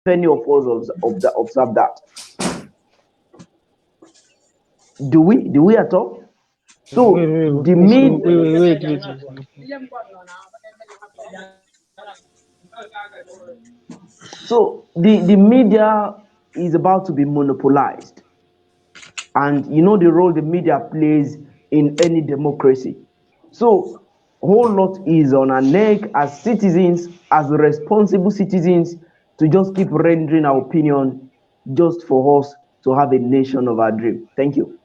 any of us observe that. Do we? Do we at all? Wait, So wait, the wait, mid. wait, wait, wait, wait. So the media is about to be monopolized, and you know the role the media plays in any democracy. So whole lot is on our neck as citizens, as responsible citizens, to just keep rendering our opinion just for us to have a nation of our dream. Thank you.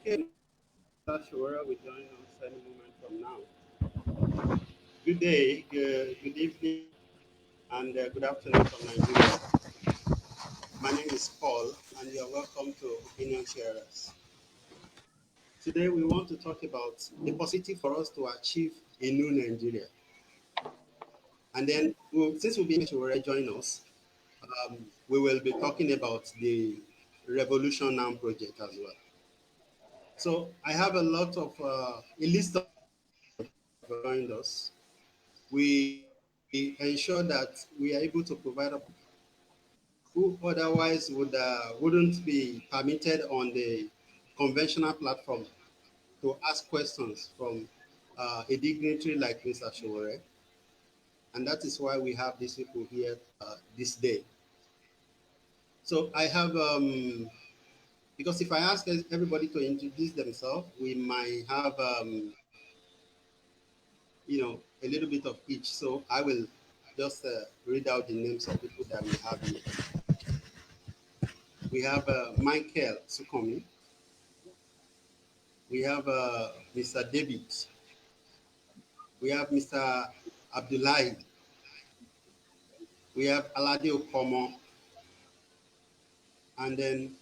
Okay, Sowore will join us any moment from now. Good day, good evening, and good afternoon from Nigeria. My name is Paul, and you are welcome to Opinion Sharers. Today, we want to talk about the possibility for us to achieve a new Nigeria. And then, since we'll be Sowore join us, we will be talking about the Revolution Now project as well. So, I have a list of joined us. We ensure that we are able to provide who otherwise wouldn't be permitted on the conventional platform to ask questions from a dignitary like Mr. Sowore. And that is why we have these people here this day. So I have, because if I ask everybody to introduce themselves, we might have, a little bit of each. So I will just read out the names of people that we have here. We have Michael Sukomi. We have Mr. David. We have Mr. Abdullahi. We have Alade Okomo. And then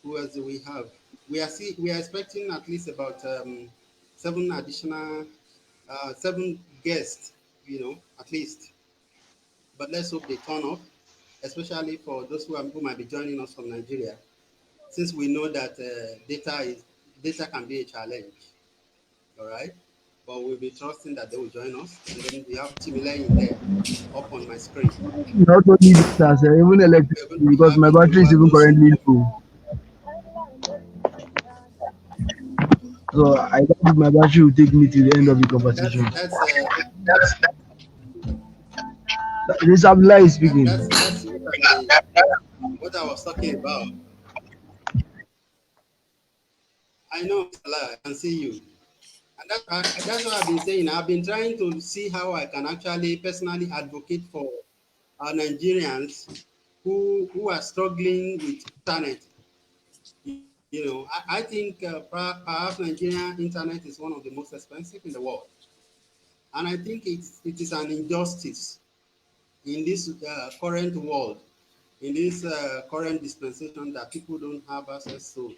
who else do we have? We are expecting at least about seven guests, at least. But let's hope they turn up, especially for those who might be joining us from Nigeria, since we know that data can be a challenge. All right. But we'll be trusting that they will join us. And then we have Timile in there up on my screen. Not only data, even electricity, We are going to be because my having battery is even Oluwatosin. currently low. So I doubt my battery will take me to the end of the That's conversation. that's This Abdullah is speaking. that's what I was talking about. I know, Salah, I can see you. And that's what I've been saying. I've been trying to see how I can actually personally advocate for our Nigerians who are struggling with internet. I think perhaps Nigerian internet is one of the most expensive in the world. And I think it is an injustice in this current world, in this current dispensation, that people don't have access to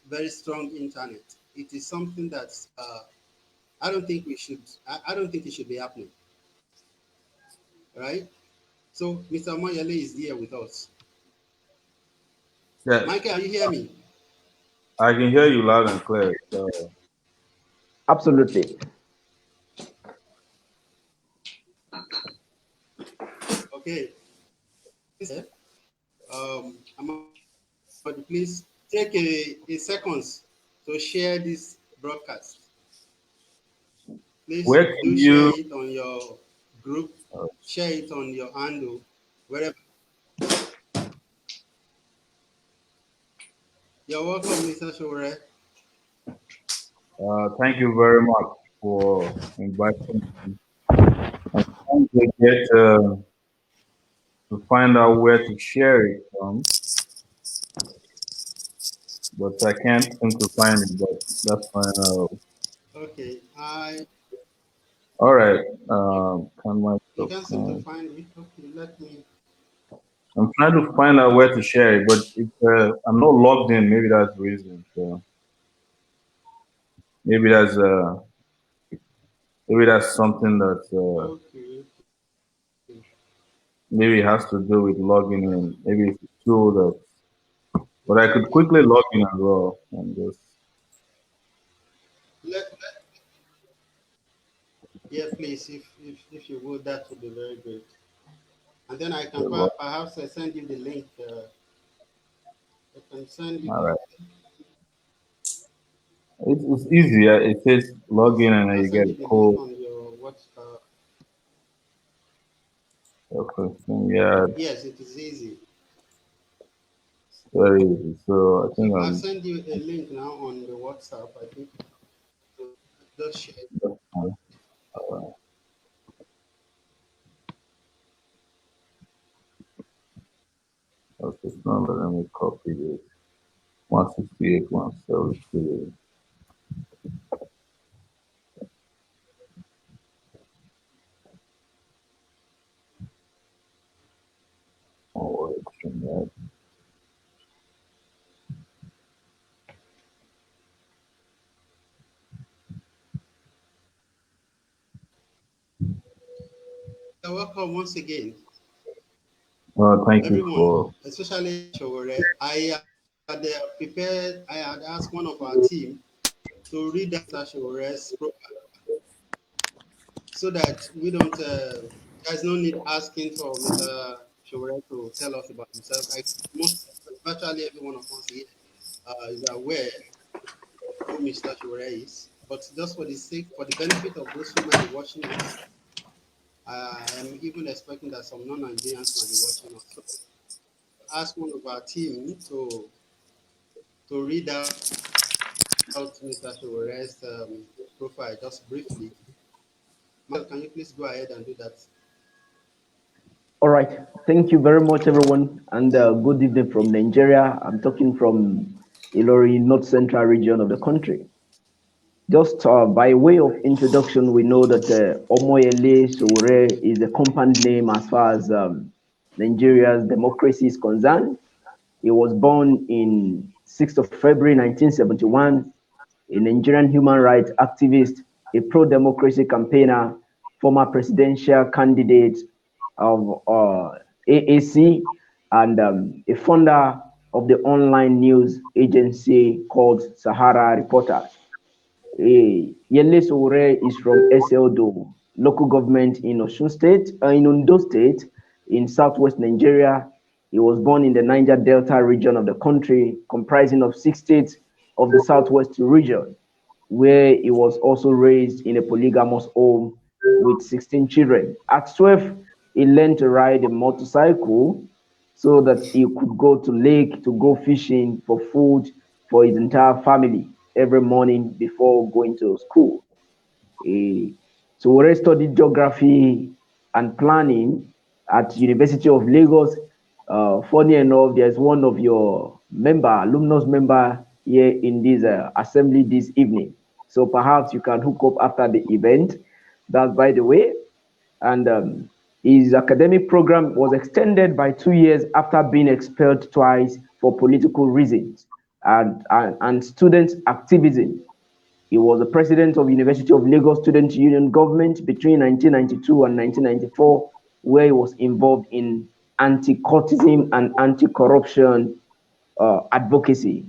very strong internet. It is something that I don't think we should. I don't think it should be happening, right? So Mr. Omoyele is here with us. Yes, Michael, are you hear me? I can hear you loud and clear. So, Absolutely. Okay. Please take a seconds to share this broadcast. Please where can do share you? it on your group, share it on your handle, wherever. You're welcome, Mr. Sowore. Thank you very much for inviting me. I'm trying to get to find out where to share it from, but I can't seem to find it. But that's fine. Okay, All right. you, Can my you can't seem to find it. Okay, let me. I'm trying to find out where to share it, but I'm not logged in. Maybe that's the reason. So maybe that's uh, maybe that's something that Okay, maybe it has to do with logging in. Maybe it's a tool that, but I could okay. quickly log in as well and just Let Yeah, please, if you would, that would be very great. And then I can log. perhaps send you the link. I can send you All the right. It's easier. It says log yes. in and then I'll you get send a you the link code. on your WhatsApp. Okay. Yeah, Yes, it is easy. it's very easy. So I So think I'll I'm. send you a link now on the WhatsApp. I think so just share it. Okay, so now let me copy this. 168, 173. Oh, it's from that. You're welcome once again, Thank you everyone, for. especially Sowore. Had prepared. I had asked one of our team to read that Showore's profile so that we don't. There's no need asking for Mr. Sowore to tell us about himself. Most virtually every one of us here is aware who Mr. Sowore is. But just for the sake, for the benefit of those who might be watching us, I am even expecting that some non-Nigerians might be watching us. So ask one of our team to read out Mr. Showore's profile just briefly. Michael, can you please go ahead and do that? All right. Thank you very much, everyone, and good evening from Nigeria. I'm talking from Ilori, North Central region of the country. Just by way of introduction, we know that Omoyele Sowore is a compound name as far as Nigeria's democracy is concerned. He was born in 6th of February 1971, a Nigerian human rights activist, a pro-democracy campaigner, former presidential candidate of AAC, and a founder of the online news agency called Sahara Reporters. Yele Sowore is from Eseldo, local government in Osun State, in Ondo State, in southwest Nigeria. He was born in the Niger Delta region of the country, comprising of 6 states of the southwest region, where he was also raised in a polygamous home with 16 children. At 12, he learned to ride a motorcycle so that he could go to lake to go fishing for food for his entire family every morning before going to school. Eh, so we studied geography and planning at University of Lagos. Funny enough, there's one of your alumnus member here in this assembly this evening. So perhaps you can hook up after the event. That's by the way. And his academic program was extended by 2 years after being expelled twice for political reasons and student activism. He was the president of University of Lagos Student Union government between 1992 and 1994, where he was involved in anti-cultism and anti-corruption advocacy.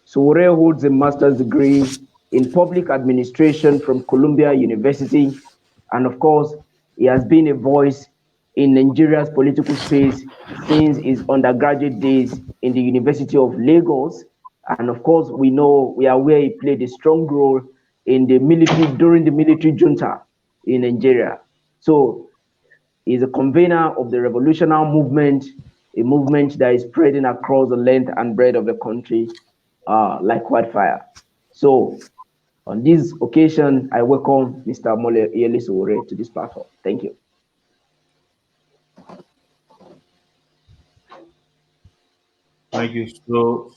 Sowore holds a master's degree in public administration from Columbia University, and of course, he has been a voice in Nigeria's political space since his undergraduate days in the University of Lagos. And of course, we are aware he played a strong role in the military during the military junta in Nigeria. So he's a convener of the revolutionary movement, a movement that is spreading across the length and breadth of the country like wildfire. So on this occasion, I welcome Mr. Omoyele Sowore to this platform. Thank you. Thank you so.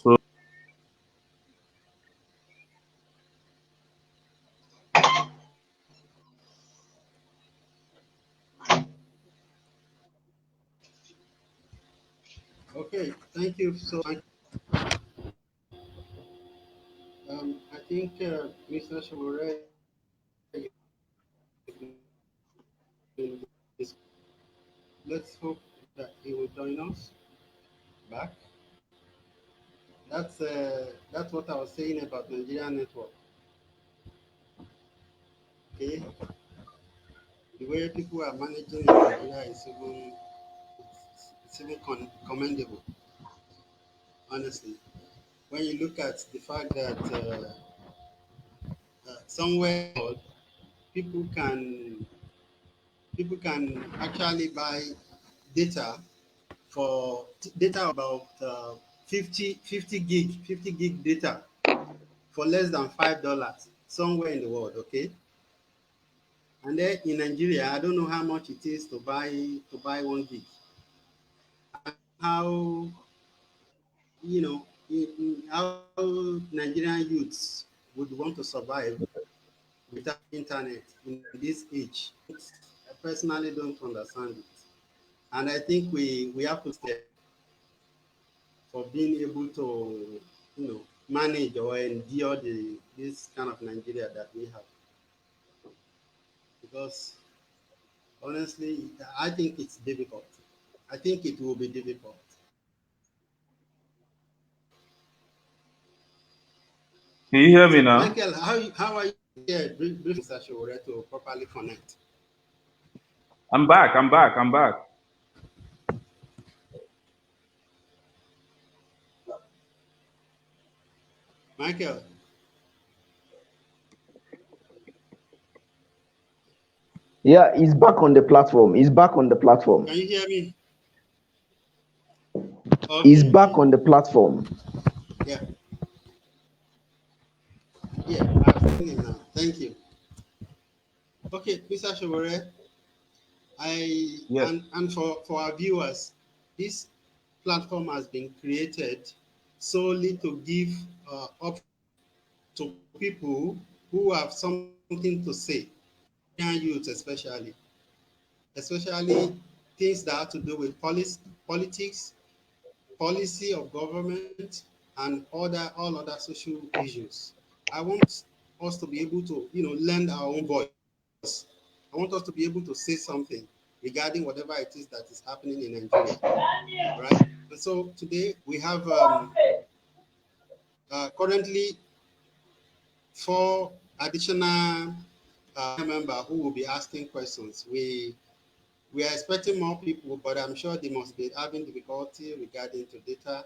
Okay, thank you so much. I think Mr. Sowore, let's hope that he will join us back. That's what I was saying about Nigerian network. Okay, the way people are managing in Nigeria is even commendable. Honestly, when you look at the fact that somewhere people can people can actually buy data for data about 50 gig data for less than $5 somewhere in the world, okay? And then in Nigeria, I don't know how much it is to buy 1 gig. How how Nigerian youths would want to survive without internet in this age. I personally don't understand it, and I think we have to step for being able to manage or endure this kind of Nigeria that we have, because honestly, I think it's difficult. I think it will be difficult. Can you hear me now? Michael, how are you here? Brief Mr. Sowore to properly connect. I'm back. I'm back. Michael, Yeah, he's back on the platform. He's back on the platform. can you hear me? He's Okay, back okay. on the platform. Yeah, yeah, I've seen it now. Thank you. Okay, Mr. Sowore, Yes. and for our viewers, this platform has been created solely to give up to people who have something to say, young youth especially things that have to do with politics, policy of government, and all other social issues. I want us to be able to, lend our own voice. I want us to be able to say something regarding whatever it is that is happening in Nigeria, right? And so today we have currently 4 additional members who will be asking questions. We are expecting more people, but I'm sure they must be having difficulty regarding to data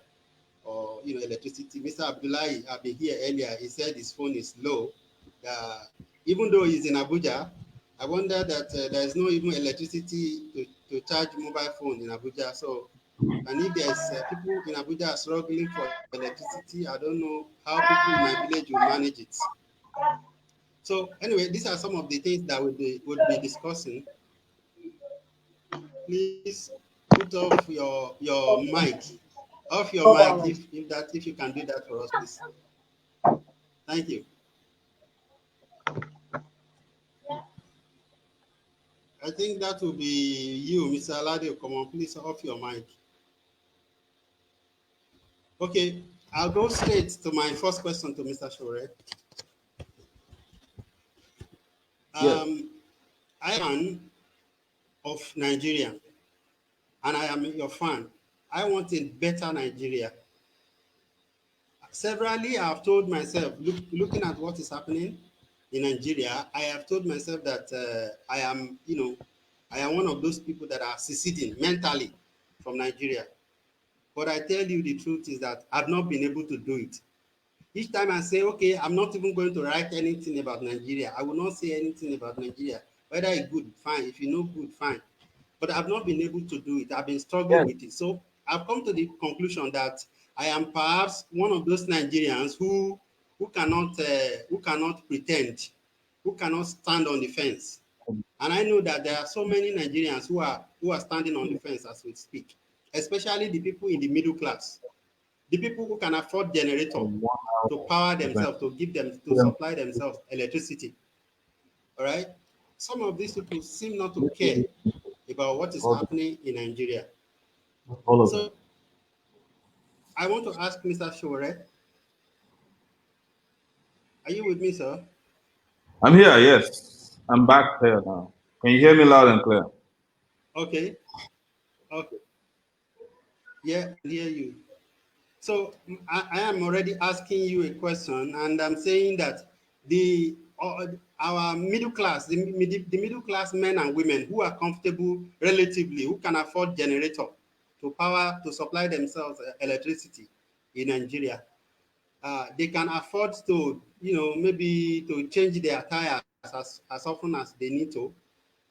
or electricity. Mr. Abdullahi, I've been here earlier. He said his phone is low. Uh, Even though he's in Abuja, I wonder that there is no even electricity to charge mobile phone in Abuja. So, and if there's people in Abuja are struggling for electricity, I don't know how people in my village will manage it. So anyway, these are some of the things that would be discussing. Please put off your mic, if you can do that for us, please. Thank you. I think that will be you, Mr. Aladio. Come on, please off your mic. Okay, I'll go straight to my first question to Mr. Sowore. Yes. I am of Nigeria, and I am your fan. I want a better Nigeria. Severally, I have told myself, looking at what is happening in Nigeria, I have told myself that I am one of those people that are seceding mentally from Nigeria. But I tell you the truth is that I've not been able to do it. Each time I say, okay, I'm not even going to write anything about Nigeria. I will not say anything about Nigeria. Whether it's good, fine. If you know good, fine. But I've not been able to do it. I've been struggling Yes. with it. So I've come to the conclusion that I am perhaps one of those Nigerians who cannot pretend, who cannot stand on the fence. And I know that there are so many Nigerians who are standing on the fence as we speak, especially the people in the middle class. the people who can afford generator to power themselves, to give them, to supply themselves electricity. All right. Some of these people seem not to care about what is happening in Nigeria. So I want to ask Mr. Sowore, are you with me, sir? I'm here, yes. I'm back here now. Can you hear me loud and clear? Okay. Okay. Yeah, I hear you. So I am already asking you a question, and I'm saying that our middle class, the middle class men and women who are comfortable relatively, who can afford generator to power, to supply themselves electricity in Nigeria, they can afford to, maybe to change their tires as often as they need to,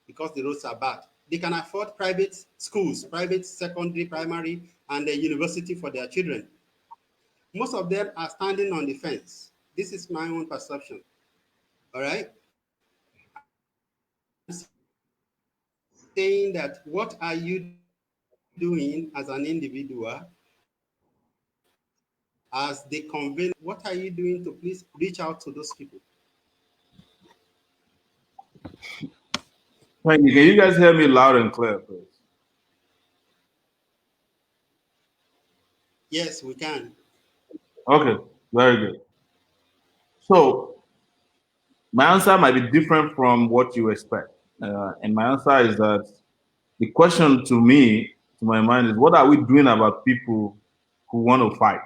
because the roads are bad. They can afford private schools, private secondary, primary, and a university for their children. Most of them are standing on the fence. This is my own perception. All right. Saying that, what are you doing as an individual, as they convene? What are you doing to please reach out to those people? Thank you. Can you guys hear me loud and clear, please? Yes, we can. Okay, very good. So my answer might be different from what you expect. And my answer is that the question to me, to my mind, is what are we doing about people who want to fight?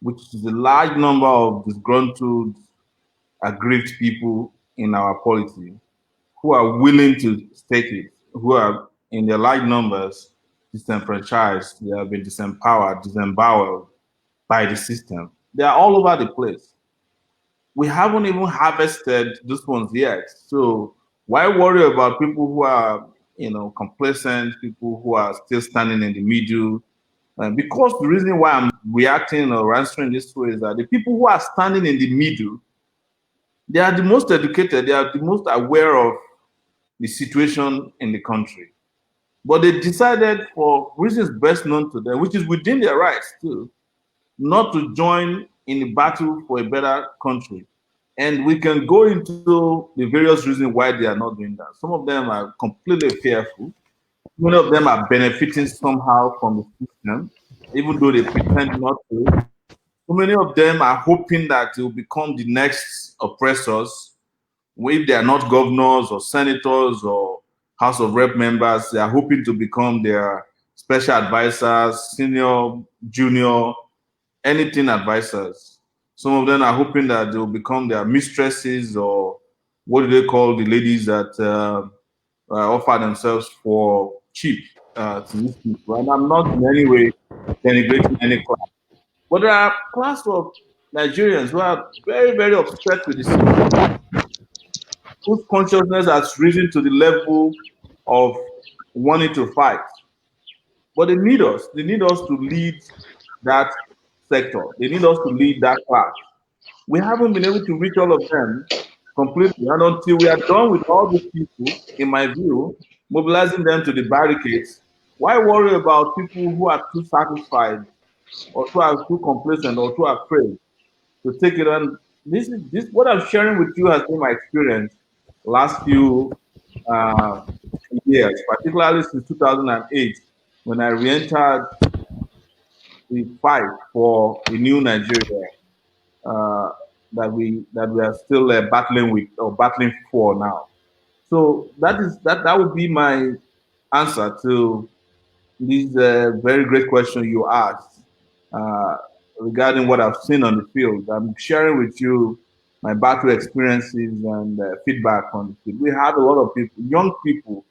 Which is a large number of disgruntled, aggrieved people in our polity who are willing to stake it, who are in their large numbers disenfranchised, they have been disempowered, disemboweled by the system. They are all over the place. We haven't even harvested these ones yet. So why worry about people who are, complacent, people who are still standing in the middle? Because the reason why I'm reacting or answering this way is that the people who are standing in the middle, they are the most educated, they are the most aware of the situation in the country. But they decided, for reasons best known to them, which is within their rights too, not to join in the battle for a better country. And we can go into the various reasons why they are not doing that. Some of them are completely fearful. Many of them are benefiting somehow from the system, even though they pretend not to. So many of them are hoping that they will become the next oppressors. If they are not governors or senators or House of Rep members, they are hoping to become their special advisors, senior, junior, anything advisors. Some of them are hoping that they will become their mistresses, or what do they call the ladies that offer themselves for cheap to these people. And I'm not in any way denigrating any class. But there are class of Nigerians who are very, very upset with the system, whose consciousness has risen to the level of wanting to fight. But they need us. They need us to lead that sector. They need us to lead that class. We haven't been able to reach all of them completely. And until we are done with all these people, in my view, mobilizing them to the barricades, why worry about people who are too satisfied or who are too complacent or too afraid to take it on? This what I'm sharing with you has been my experience last few uh, years, particularly since 2008, when I re-entered the fight for a new Nigeria uh, that we are still battling with or battling for now. So that would be my answer to this very great question you asked uh, regarding what I've seen on the field. I'm sharing with you my battle experiences and feedback on the field. We have a lot of people, young people,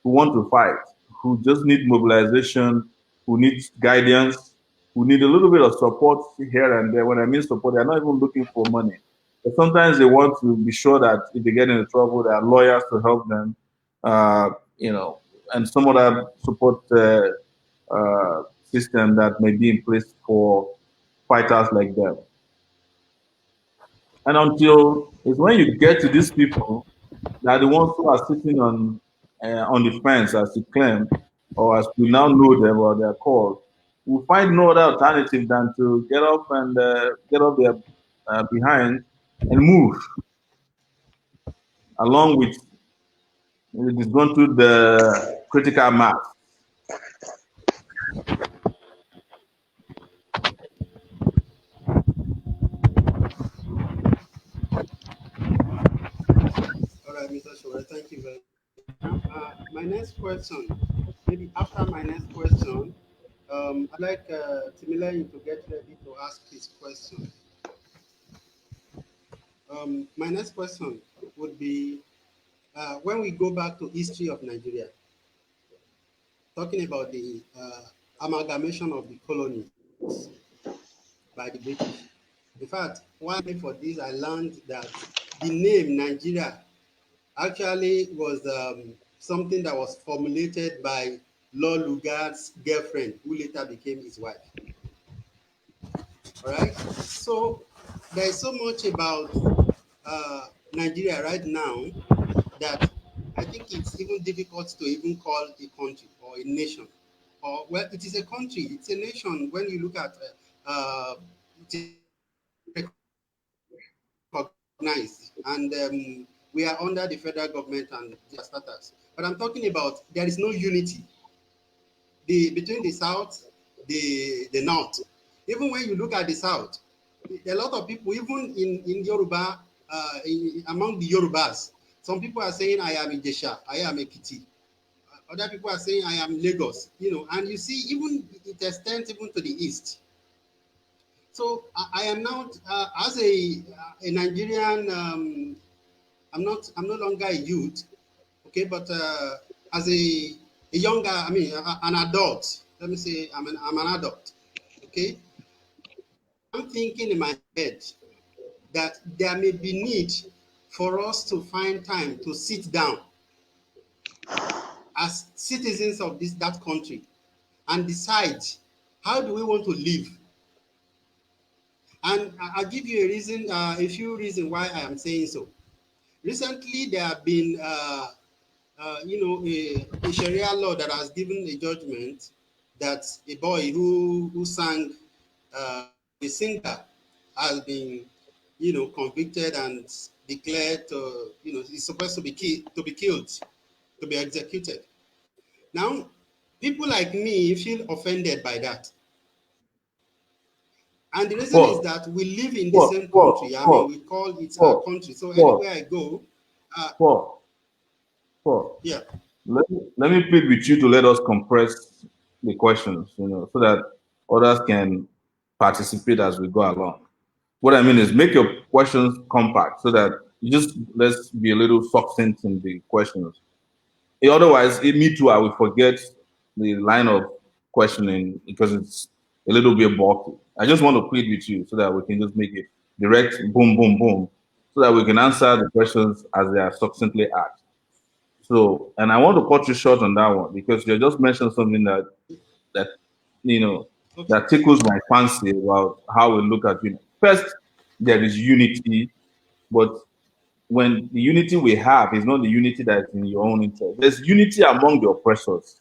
who want to fight, who just need mobilization, who need guidance, who need a little bit of support here and there. When I mean support, they're not even looking for money. But sometimes they want to be sure that if they get into trouble, there are lawyers to help them, uh, and some other support system that may be in place for fighters like them. And until it's when you get to these people, that the ones who are sitting on the fence, as you claim, or as we now know them, or they're called, will find no other alternative than to get off their behind and move along with it is going through the critical mass. All right, Mr. Sowore, thank you very much. My next question, maybe after my next question, I'd like Timileyin to get ready to ask his question. My next question would be when we go back to history of Nigeria, talking about the amalgamation of the colonies by the British. In fact, one day for this, I learned that the name Nigeria actually was something that was formulated by Lord Lugard's girlfriend, who later became his wife. All right. So there is so much about Nigeria right now that I think it's even difficult to even call a country or a nation. Or well, it is a country. It's a nation. When you look at it is recognized, and we are under the federal government and their status. But I'm talking about there is no unity between the south, the north. Even when you look at the south, a lot of people, even in Yoruba, among the Yorubas, some people are saying I am Ijesha, I am Ekiti. Other people are saying I am Lagos. And you see, even it extends even to the east. So I am now as a Nigerian. I'm no longer a youth, okay, but as a younger, I mean, an adult. Let me say, I'm an adult, okay. I'm thinking in my head that there may be need for us to find time to sit down as citizens of that country and decide how do we want to live. And I'll give you a few reasons why I am saying so. Recently, there have been, a Sharia law that has given a judgment that a boy who sang, a singer, has been, convicted and declared to, he's supposed to be killed, to be executed. Now, people like me feel offended by that. And the reason is that we live in the same country. I mean, we call it our country. So anywhere I go, yeah. Let me plead with you to let us compress the questions, so that others can participate as we go along. What I mean is make your questions compact so that let's be a little succinct in the questions. Otherwise, me too, I will forget the line of questioning because it's a little bit bulky. I just want to plead with you so that we can just make it direct, boom, boom, boom, so that we can answer the questions as they are succinctly asked. So, and I want to cut you short on that one because you just mentioned something that that tickles my fancy about how we look at unity. First, there is unity, but when the unity we have is not the unity that is in your own interest. There's unity among the oppressors.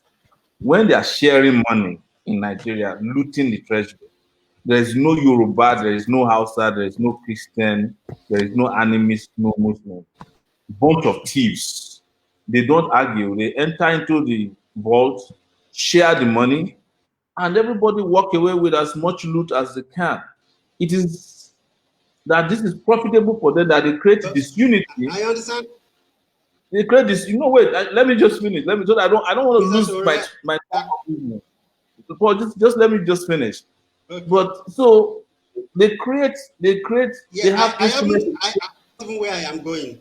When they are sharing money in Nigeria, looting the treasury, there is no Yoruba, there is no Hausa, there is no Christian, there is no animist, no Muslim. Bunch of thieves. They don't argue. They enter into the vault, share the money, and everybody walk away with as much loot as they can. It is that this is profitable for them that they create this unity. I understand. They create this. Wait. Let me just finish. Let me. So I don't want to lose my time. Just let me just finish. Okay. But so they create. Yeah, they have instruments. I even where I am going.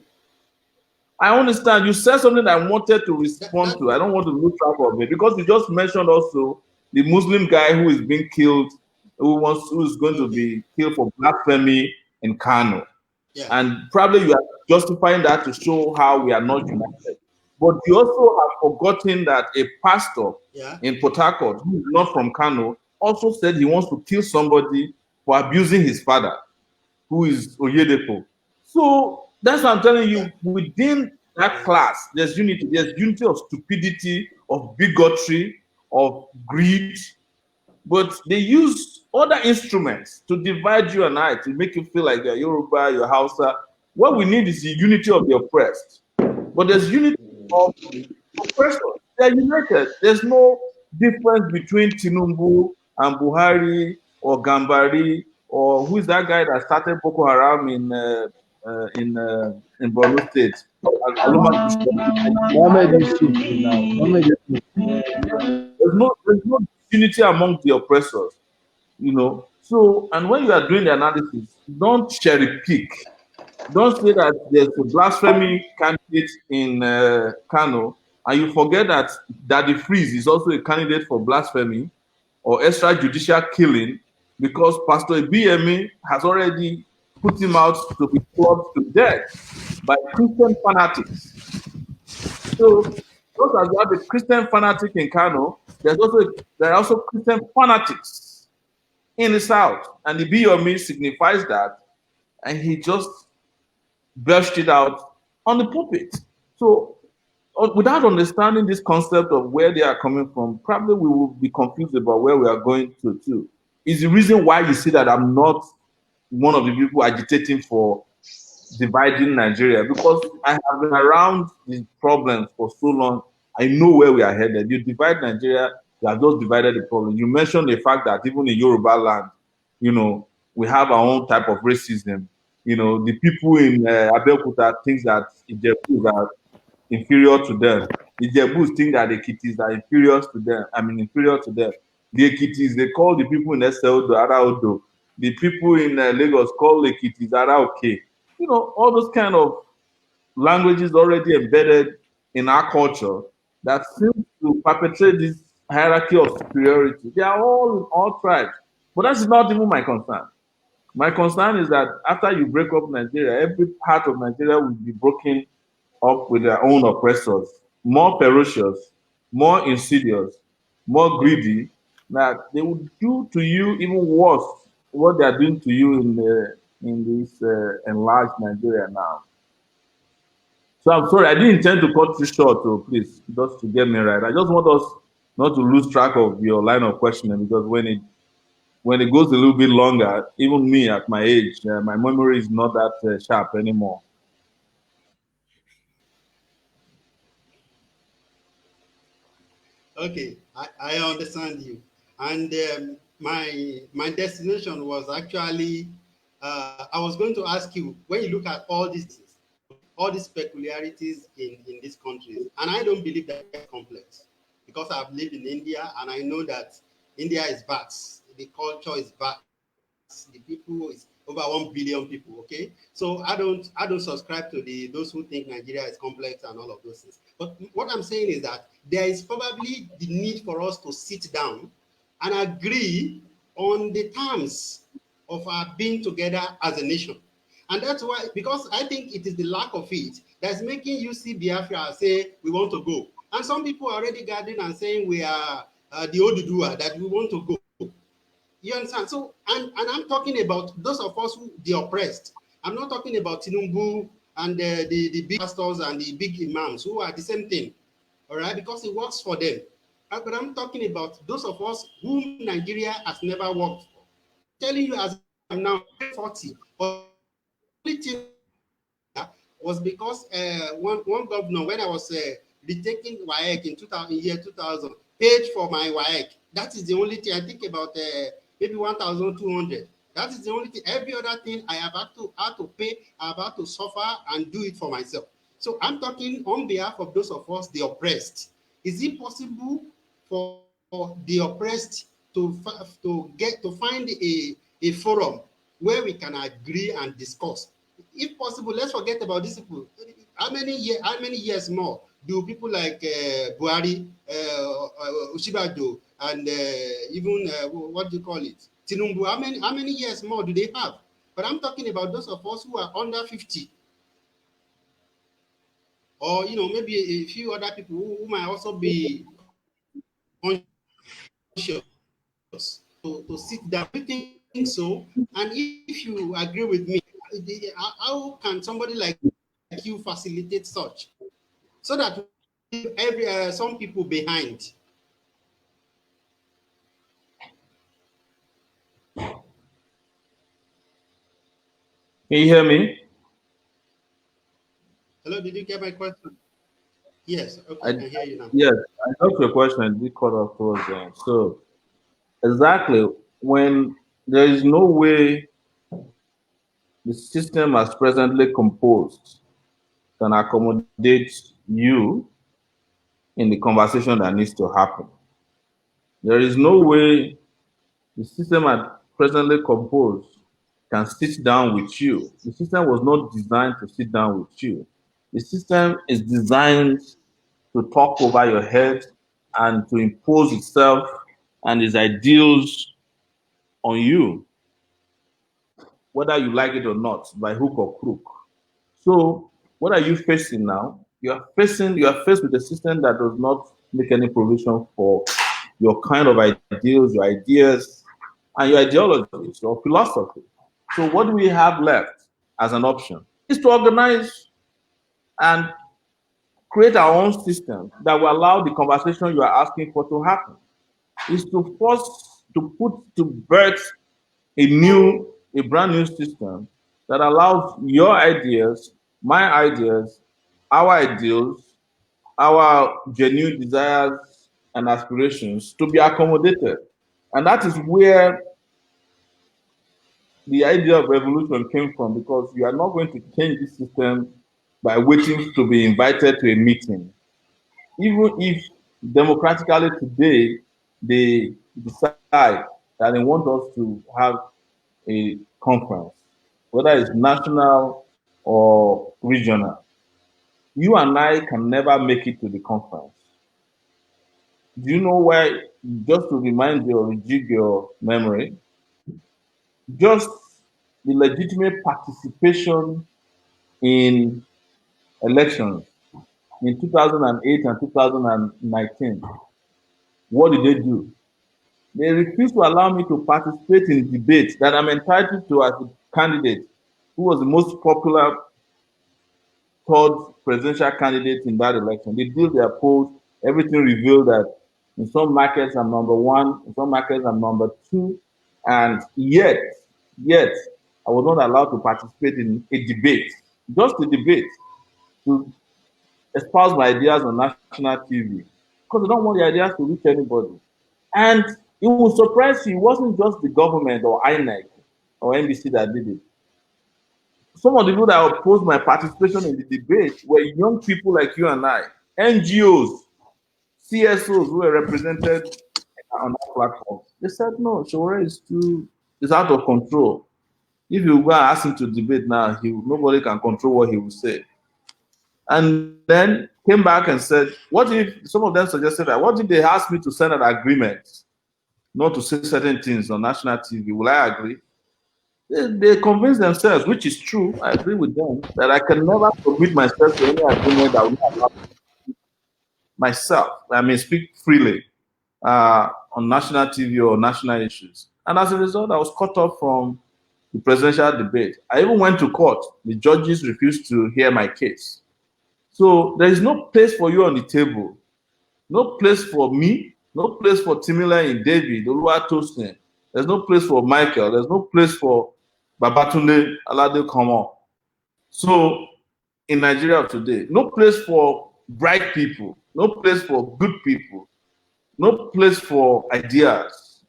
I understand. You said something I wanted to respond to. I don't want to lose track of it because you just mentioned also the Muslim guy who is being killed, who is going to be killed for blasphemy in Kano. Yeah. And probably you are justifying that to show how we are not united. But you also have forgotten that a pastor in Port Harcourt, who is not from Kano, also said he wants to kill somebody for abusing his father, who is Oyedepo. So that's what I'm telling you. Within that class, there's unity. There's unity of stupidity, of bigotry, of greed, but they use other instruments to divide you and I, to make you feel like you're Yoruba, you're Hausa. What we need is the unity of the oppressed. But there's unity of oppressors. They're united. There's no difference between Tinubu and Buhari or Gambari or who is that guy that started Boko Haram in Borno State? Aloma. Mohammed Yusuf now. Mohammed Yusuf. There's no unity among the oppressors, you know. So, and when you are doing the analysis, don't cherry pick. Don't say that there's a blasphemy candidate in Kano, and you forget that Daddy Freeze is also a candidate for blasphemy or extrajudicial killing, because Pastor Ibiyemi has already put him out to be clubbed to death by Christian fanatics. So, just as you have a Christian fanatic in Kano, there are also Christian fanatics in the south, and the Ibiyemi signifies that, and he just belched it out on the pulpit. So, without understanding this concept of where they are coming from, probably we will be confused about where we are going to too. Is the reason why you see that I'm not one of the people agitating for dividing Nigeria, because I have been around these problems for so long. I know where we are headed. You divide Nigeria, you have just divided the problem. You mentioned the fact that even in Yoruba land, you know, we have our own type of racism. You know, the people in Abeokuta think that Ijebus are inferior to them. The Ijebus think that the Ekitis are inferior to them. Inferior to them. The Ekitis, they call the people in Eseodo Araodo. The people in Lagos call the Ekitis Araoke. You know, all those kind of languages already embedded in our culture that seem to perpetrate this hierarchy of superiority. They are all in all tribes. But that's not even my concern. My concern is that after you break up Nigeria, every part of Nigeria will be broken up with their own oppressors, more ferocious, more insidious, more greedy, that they will do to you even worse what they are doing to you in this enlarged Nigeria now. So I'm sorry, I didn't intend to cut you short, so please, just to get me right. I just want us not to lose track of your line of questioning, because when it goes a little bit longer, even me at my age, my memory is not that sharp anymore. Okay, I understand you. And my destination was actually, I was going to ask you, when you look at all these peculiarities in these countries, and I don't believe that it's complex, because I've lived in India and I know that India is vast, the culture is vast, the people is over 1 billion people. Okay, so I don't subscribe to those who think Nigeria is complex and all of those things. But what I'm saying is that there is probably the need for us to sit down and agree on the terms of our being together as a nation. And that's why, because I think it is the lack of it that's making you see Biafra say we want to go. And some people are already gathering and saying we are the Oduduwa, that we want to go. You understand? So, and I'm talking about those of us who the oppressed. I'm not talking about Tinubu and the big pastors and the big imams who are the same thing, all right? Because it works for them. But I'm talking about those of us whom Nigeria has never worked for. I'm telling you, as I'm now 40, but the only thing was because one governor, when I was retaking WAEC in 2000, paid for my WAEC. That is the only thing. I think about maybe 1,200. That is the only thing. Every other thing I have had to pay, I have had to suffer and do it for myself. So I'm talking on behalf of those of us, the oppressed. Is it possible for the oppressed to find a forum where we can agree and discuss? If possible, let's forget about these people. How many years more do people like Buhari, Osinbajo, and even what do you call it, Tinubu? How many years more do they have? But I'm talking about those of us who are under 50, or maybe a few other people who might also be conscious to sit down. I think so. And if you agree with me, how can somebody like you facilitate such, so that some people behind? Can you hear me? Hello, did you get my question? Yes, okay, I I, can hear you now. yes, I got your question. I did cut off towards the end. So exactly, when there is no way the system as presently composed can accommodate you in the conversation that needs to happen. There is no way the system as presently composed can sit down with you. The system was not designed to sit down with you. The system is designed to talk over your head and to impose itself and its ideals on you, whether you like it or not, by hook or crook. So, what are you facing now? You are faced with a system that does not make any provision for your kind of ideals, your ideas, and your ideologies, your philosophy. So, what do we have left as an option? Is to organize and create our own system that will allow the conversation you are asking for to happen. Is to force to put to birth a brand new system that allows your ideas, my ideas, our ideals, our genuine desires and aspirations to be accommodated. And that is where the idea of revolution came from, because you are not going to change this system by waiting to be invited to a meeting. Even if democratically today they decide that they want us to have a conference, whether it's national or regional, you and I can never make it to the conference. Do you know why? Just to remind you or rejig your memory, just the legitimate participation in elections in 2008 and 2019, what did they do? They refused to allow me to participate in debates that I'm entitled to as a candidate who was the most popular third presidential candidate in that election. They did their polls, everything revealed that in some markets I'm number one, in some markets I'm number two, and yet, I was not allowed to participate in a debate, just a debate, to espouse my ideas on national TV, because they don't want the ideas to reach anybody. And it will surprise you, it wasn't just the government or INEC or NBC that did it. Some of the people that opposed my participation in the debate were young people like you and I, NGOs, CSOs who were represented on that platform. They said, no, Sowore is out of control. If you go and ask him to debate now, nobody can control what he will say. And then came back and said, what if, some of them suggested that, what if they asked me to send an agreement not to say certain things on national TV? Will I agree? They convince themselves, which is true, I agree with them, that I can never commit myself to any agreement that will not allow myself, I mean, speak freely on national TV or national issues. And as a result, I was cut off from the presidential debate. I even went to court. The judges refused to hear my case. So there is no place for you on the table, no place for me, no place for Timila and David, Oluwatosin. There's no place for Michael. There's no place for Babatunde Alade Komo. So in Nigeria today, no place for bright people, no place for good people, no place for ideals.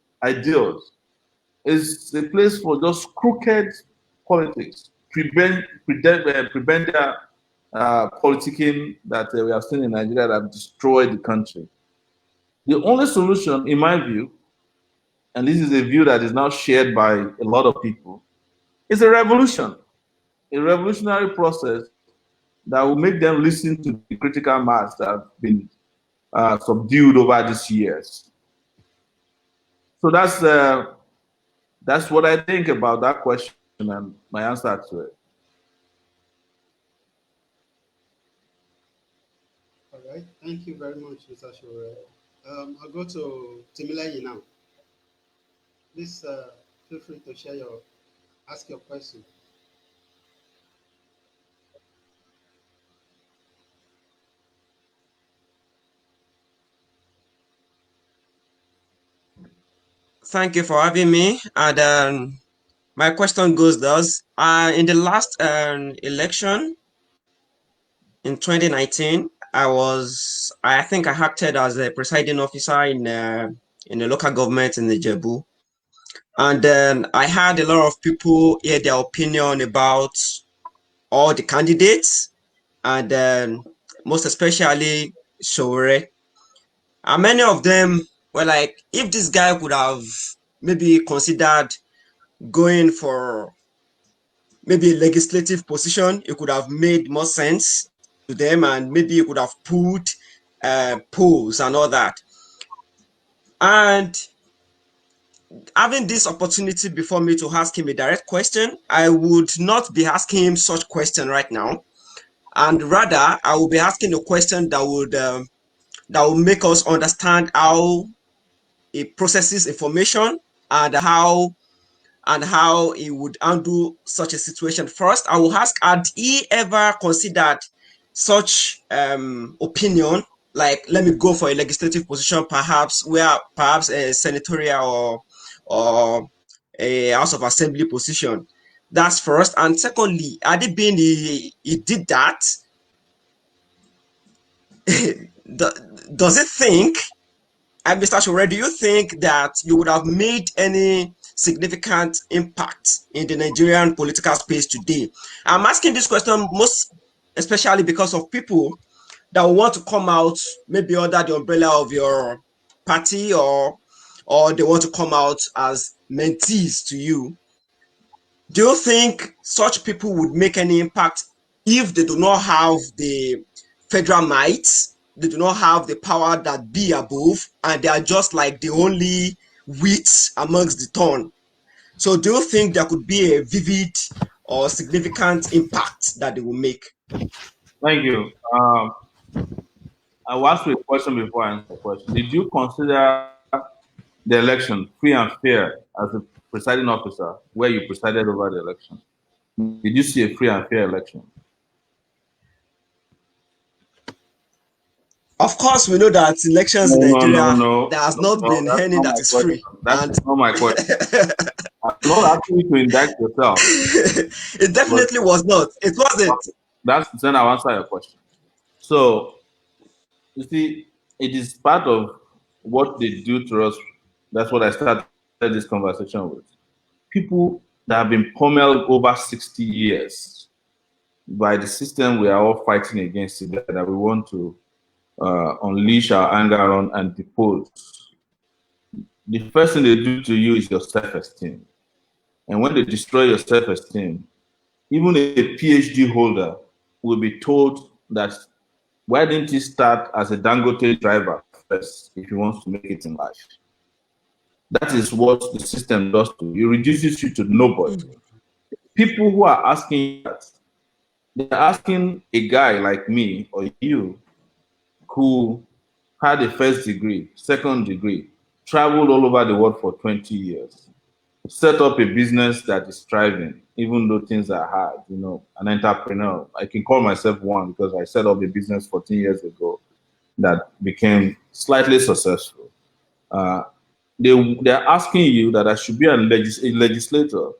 It's a place for just crooked politics, prebenda politicking that we have seen in Nigeria that have destroyed the country. The only solution, in my view, and this is a view that is now shared by a lot of people, is a revolutionary process that will make them listen to the critical mass that have been subdued over these years. So that's what I think about that question and my answer to it. All right, thank you very much, Mr. Sowore. I'll go to Timileyin now. Please feel free to ask your question. Thank you for having me. And My question goes thus: in the last election in 2019, I think I acted as a presiding officer in the local government in the Jebu, and then I had a lot of people hear their opinion about all the candidates, and then most especially Sowore. And many of them were like, if this guy could have maybe considered going for maybe a legislative position, it could have made more sense to them, and maybe you could have put polls and all that. And having this opportunity before me to ask him a direct question, I would not be asking him such question right now, and rather I will be asking a question that will make us understand how it processes information, and how he would handle such a situation. First, I will ask, had he ever considered such opinion, like let me go for a legislative position, perhaps a senatorial or a House of Assembly position? That's first. And secondly, had it been he did that, does it think, and Mr. Sowore, do you think that you would have made any significant impact in the Nigerian political space today? I'm asking this question most especially because of people that want to come out maybe under the umbrella of your party, or they want to come out as mentees to you. Do you think such people would make any impact if they do not have the federal might, they do not have the power that be above, and they are just like the only wheat amongst the corn? So do you think there could be a vivid or significant impact that they will make? Thank you. I will ask you a question before I answer the question. Did you consider the election free and fair as a presiding officer where you presided over the election? Did you see a free and fair election? Of course, we know that elections in Nigeria, there has not been That's any not that my is question. free. That's And not my question. I'm not asking you to indict yourself. it definitely was not. It wasn't. That's then I'll answer your question. So you see, it is part of what they do to us. That's what I started this conversation with. People that have been pummeled over 60 years by the system we are all fighting against today, that we want to unleash our anger on and depose. The first thing they do to you is your self-esteem. And when they destroy your self-esteem, even a PhD holder will be told that why didn't he start as a Dangote driver first if he wants to make it in life? That is what the system does to you. It reduces you to nobody. People who are asking that, they're asking a guy like me or you who had a first degree, second degree, traveled all over the world for 20 years, set up a business that is thriving, even though things are hard, an entrepreneur. I can call myself one because I set up a business 14 years ago that became slightly successful. They're asking you that I should be a legislator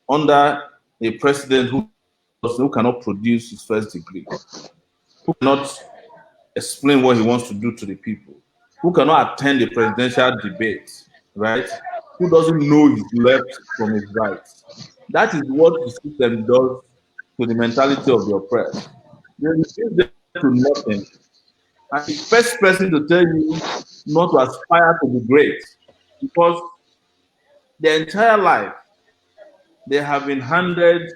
under a president who cannot produce his first degree, who cannot explain what he wants to do to the people, who cannot attend a presidential debate, right? Who doesn't know his left from his right. That is what the system does to the mentality of the oppressed. They reduce them to nothing. And the first person to tell you not to aspire to be great, because their entire life they have been handed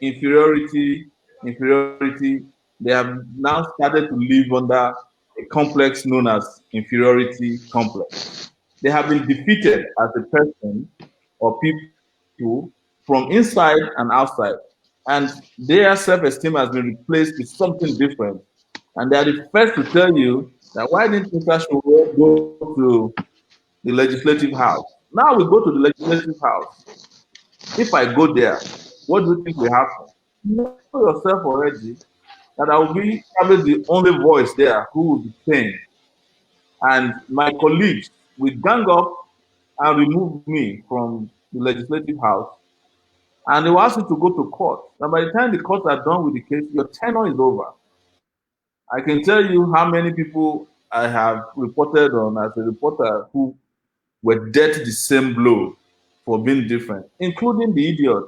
inferiority, inferiority. They have now started to live under a complex known as inferiority complex. They have been defeated as a person or people from inside and outside. And their self-esteem has been replaced with something different. And they are the first to tell you that why didn't Mr. Sowore go to the legislative house? Now we go to the legislative house. If I go there, what do you think will happen? You know yourself already that I will be probably the only voice there who will be saying, and my colleagues will gang up and remove me from the legislative house and they will ask you to go to court. And by the time the courts are done with the case, your tenure is over. I can tell you how many people I have reported on as a reporter who were dealt the same blow for being different, including the idiot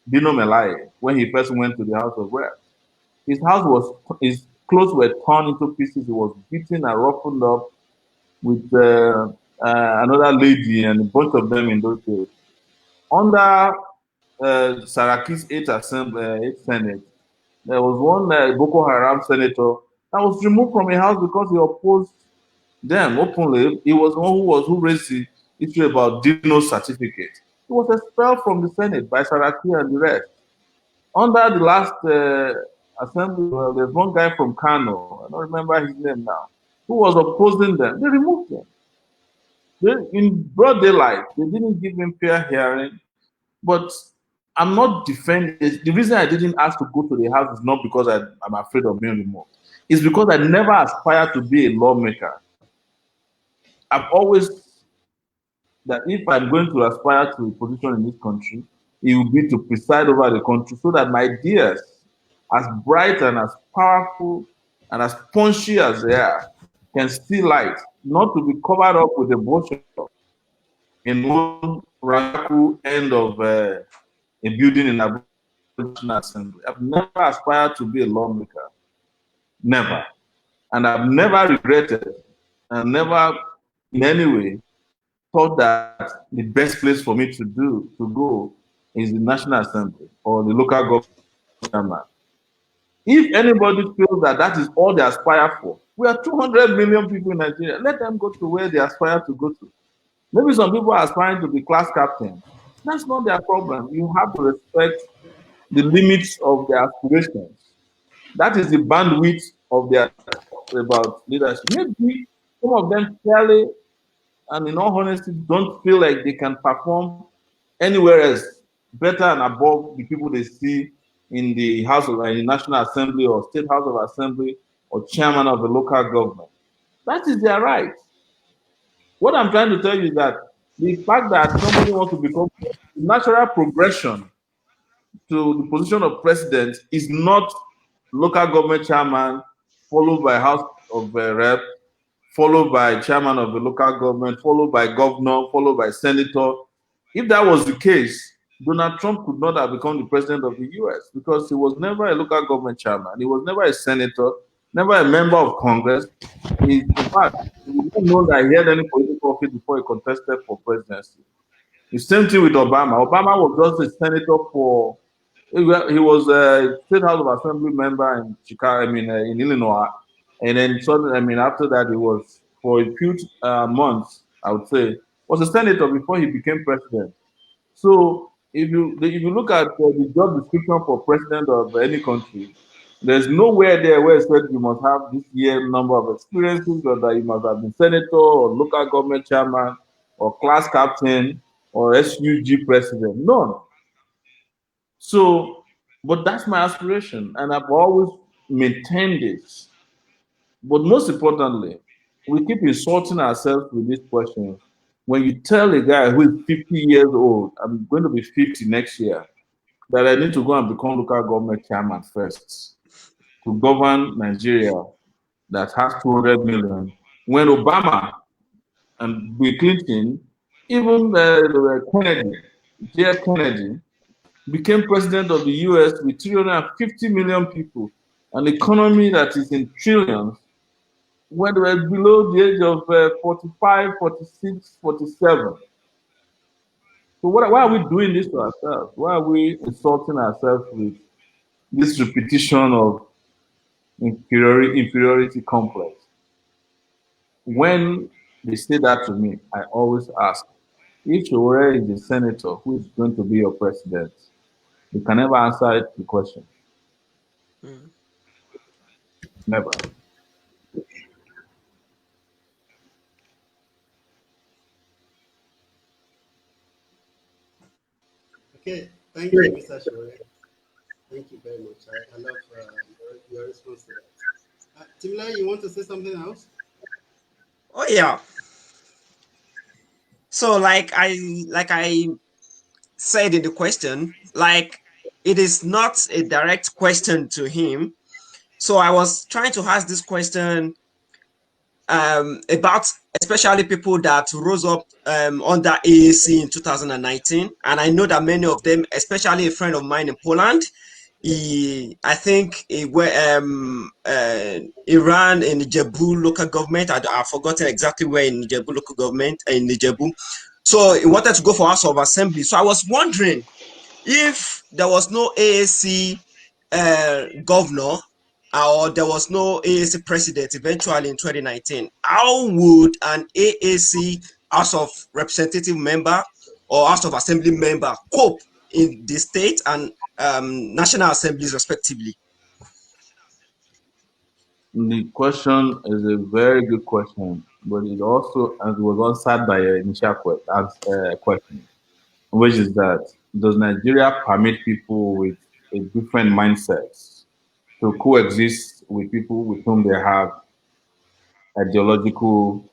Dino Melaye when he first went to the House of Reps. His clothes were torn into pieces. He was beaten and roughened up with another lady and a bunch of them in those days. Under Saraki's eighth Senate, there was one Boko Haram senator that was removed from a house because he opposed them openly. He was the one who raised the issue about Dino's certificate. He was expelled from the Senate by Saraki and the rest. Under the last assembly, well, there's one guy from Kano, I don't remember his name now, who was opposing them. They removed him. In broad daylight, they didn't give him fair hearing. But I'm not defending. The reason I didn't ask to go to the house is not because I'm afraid of being removed. It's because I never aspired to be a lawmaker. I've always that if I'm going to aspire to a position in this country, it will be to preside over the country so that my ideas, as bright and as powerful and as punchy as they are, can see light, not to be covered up with a bullshit in one radical end of a building in a National Assembly. I've never aspired to be a lawmaker. Never. And I've never regretted and never in any way thought that the best place for me to go is the National Assembly or the local government. If anybody feels that that is all they aspire for, we are 200 million people in Nigeria. Let them go to where they aspire to go to. Maybe some people are aspiring to be class captain. That's not their problem. You have to respect the limits of their aspirations. That is the bandwidth of their about leadership. Maybe some of them fairly and in all honesty don't feel like they can perform anywhere else better and above the people they see in the House of in the National Assembly or State House of Assembly or chairman of the local government. That is their right. What I'm trying to tell you is that the fact that somebody wants to become natural progression to the position of president is not local government chairman, followed by House of Rep, followed by chairman of the local government, followed by governor, followed by senator. If that was the case, Donald Trump could not have become the president of the US because he was never a local government chairman. He was never a senator, never a member of Congress. In fact, we don't know that he had any political office before he contested for presidency. The same thing with Obama. Obama was just a senator for he was a state house of assembly member in Chicago, in Illinois, and then suddenly, after that, he was for a few months, I would say, was a senator before he became president. So if you look at the job description for president of any country, there's nowhere there where it said you must have this year number of experiences, or that you must have been senator or local government chairman or class captain or SUG president. None. So, but that's my aspiration, and I've always maintained this. But most importantly, we keep insulting ourselves with these questions. When you tell a guy who is 50 years old, I'm going to be 50 next year, that I need to go and become local government chairman first to govern Nigeria that has 200 million, when Obama and Bill Clinton, even Kennedy, J.F. Kennedy, became president of the US with 350 million people, an economy that is in trillions, when they were below the age of 45, 46, 47. So why are we doing this to ourselves? Why are we insulting ourselves with this repetition of inferiority complex? When they say that to me, I always ask, if Sowore is the senator who is going to be your president, you can never answer the question. Mm. Never. Okay, thank you, Mr. Sowore. Thank you very much. I love your response to that. Timla, you want to say something else? Oh yeah. So like I said in the question, like it is not a direct question to him. So I was trying to ask this question about especially people that rose up under AAC in 2019, and I know that many of them, especially a friend of mine in Poland, I think he ran in the Jebu local government. I've forgotten exactly where in Jebu local government in the Jebu. So he wanted to go for House of Assembly. So I was wondering if there was no AAC governor or there was no AAC president eventually in 2019, how would an AAC House of Representative member or House of Assembly member cope in the state and national assemblies respectively? The question is a very good question, but it also and it was answered by an initial question, which is that does Nigeria permit people with a different mindset to coexist with people with whom they have ideological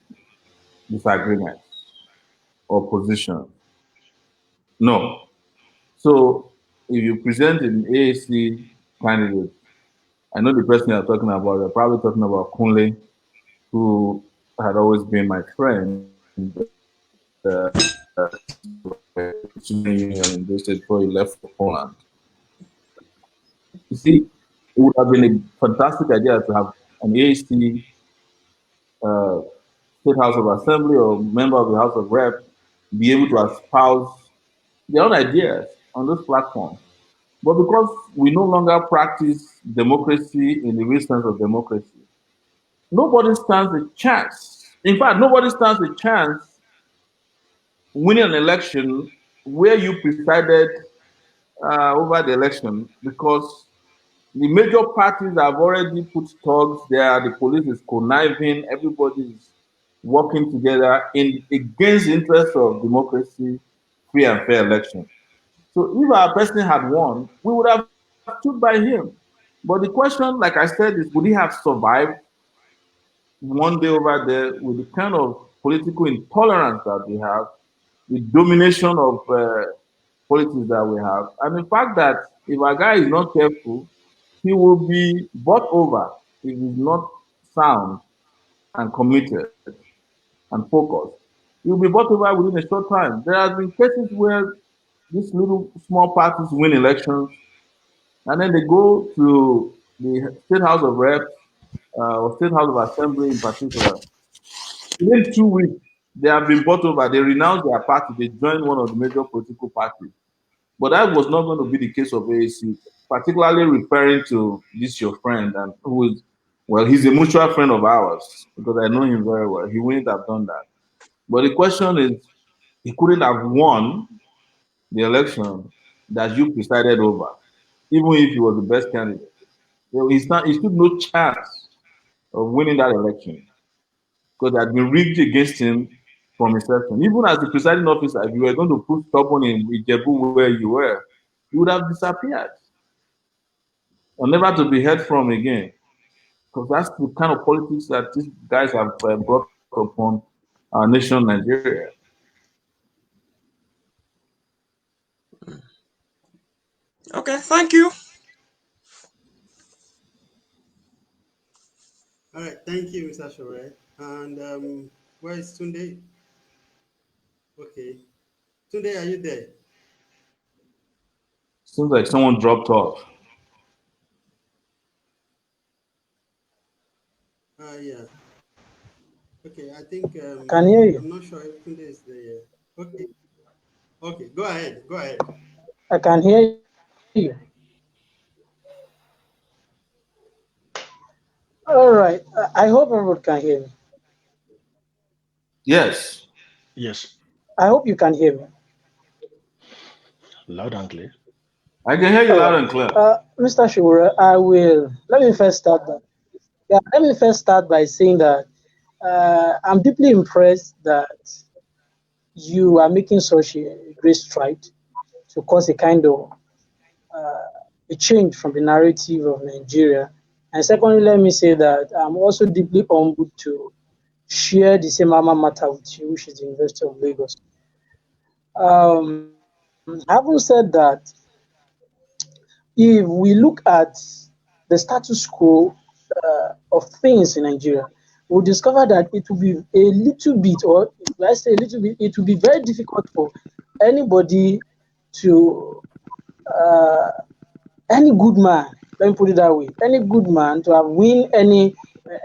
disagreements or positions? No. So if you present an AAC candidate, I know the person you're talking about, you're probably talking about Kunle, who had always been my friend union in this state before he left for Poland. You see, it would have been a fantastic idea to have an AAC uh, State House of Assembly or member of the House of Rep be able to espouse their own ideas on this platform. But because we no longer practice democracy in the real sense of democracy, nobody stands a chance. In fact, nobody stands a chance winning an election where you presided over the election because the major parties have already put thugs there. The police is conniving. Everybody is working together in against the interests of democracy, free and fair election. So if our president had won, we would have stood by him. But the question, like I said, is would he have survived one day over there with the kind of political intolerance that we have, the domination of politics that we have, and the fact that if a guy is not careful, he will be bought over if he's not sound and committed and focused. He'll be bought over within a short time. There have been cases where these little small parties win elections and then they go to the State House of Reps or State House of Assembly in particular. Within 2 weeks, they have been bought over. They renounce their party. They join one of the major political parties. But that was not going to be the case of AAC, particularly referring to this your friend and who is, well, he's a mutual friend of ours because I know him very well. He wouldn't have done that. But the question is, he couldn't have won the election that you presided over, even if he was the best candidate. He stood no chance of winning that election because it had been rigged against him from inception. Even as the presiding officer, if you were going to put stubborn in Ijebu where you were, you would have disappeared and never to be heard from again. Because that's the kind of politics that these guys have brought upon our nation, Nigeria. Okay, thank you. All right, thank you, Mr. Sowore. And where is Tunde? Okay, Tunde, are you there? Seems like someone dropped off. Yeah. Okay, I think Can hear you. I'm not sure if Tunde is there. Okay, okay, go ahead, go ahead. I can hear you. All right. I hope everyone can hear me. Yes. Yes, I hope you can hear me. loud and clear. I can hear you All loud right. and clear. Mr. Sowore, let me first start by saying that I'm deeply impressed that you are making such a great stride to cause a kind of a change from the narrative of Nigeria. And secondly, let me say that I'm also deeply humbled to share the same alma mater with you, which is the University of Lagos. Having said that, if we look at the status quo of things in Nigeria, we'll discover that it will be a little bit, or let's say a little bit, it will be very difficult for anybody to, uh, any good man, let me put it that way, any good man to have win any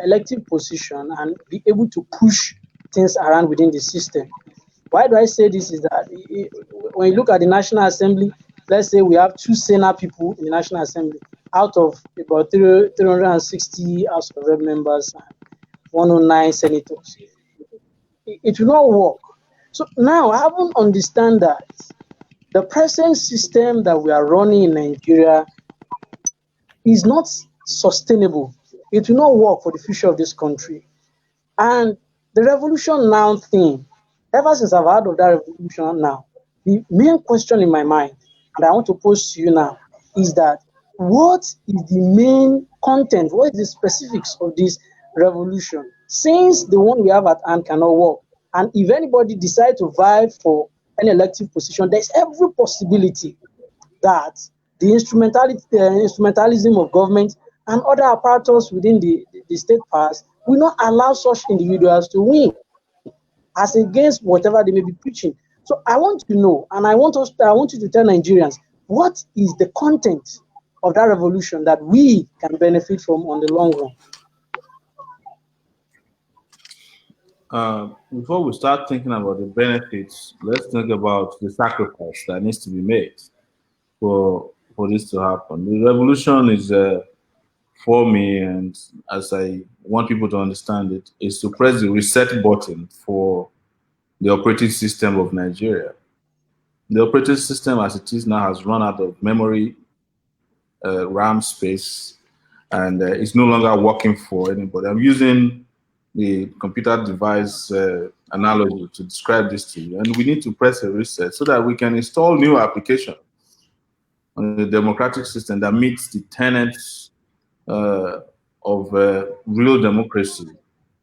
elective position and be able to push things around within the system. Why do I say this is that when you look at the National Assembly, let's say we have two Senate people in the National Assembly out of about 360 House of Rep members and 109 senators. It will not work. So now, having understand that the present system that we are running in Nigeria is not sustainable, it will not work for the future of this country. And the revolution now thing, ever since I've heard of that revolution now, the main question in my mind, and I want to pose to you now, is that what is the main content, what is the specifics of this revolution? Since the one we have at hand cannot work, and if anybody decides to vie for an elective position, there's every possibility that the instrumentalism of government and other apparatus within the state powers will not allow such individuals to win as against whatever they may be preaching. So I want to know, and I want you to tell Nigerians what is the content of that revolution that we can benefit from on the long run. Before we start thinking about the benefits, let's think about the sacrifice that needs to be made for this to happen. The revolution is for me, and as I want people to understand it, is to press the reset button for the operating system of Nigeria. The operating system as it is now has run out of memory, RAM space, and it's no longer working for anybody. I'm using the computer device analogy to describe this to you, and we need to press a reset so that we can install new applications on the democratic system that meets the tenets of real democracy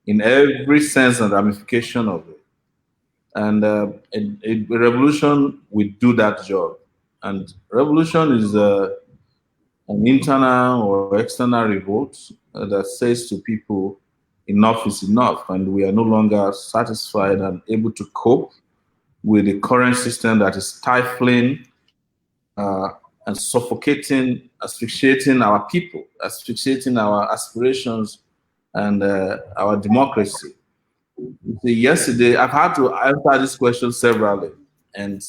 in every sense and ramification of it. And a revolution will do that job. And revolution is an internal or external revolt that says to people, enough is enough, and we are no longer satisfied and able to cope with the current system that is stifling and suffocating, asphyxiating our people, asphyxiating our aspirations and our democracy. See, yesterday, I've had to answer this question severally. And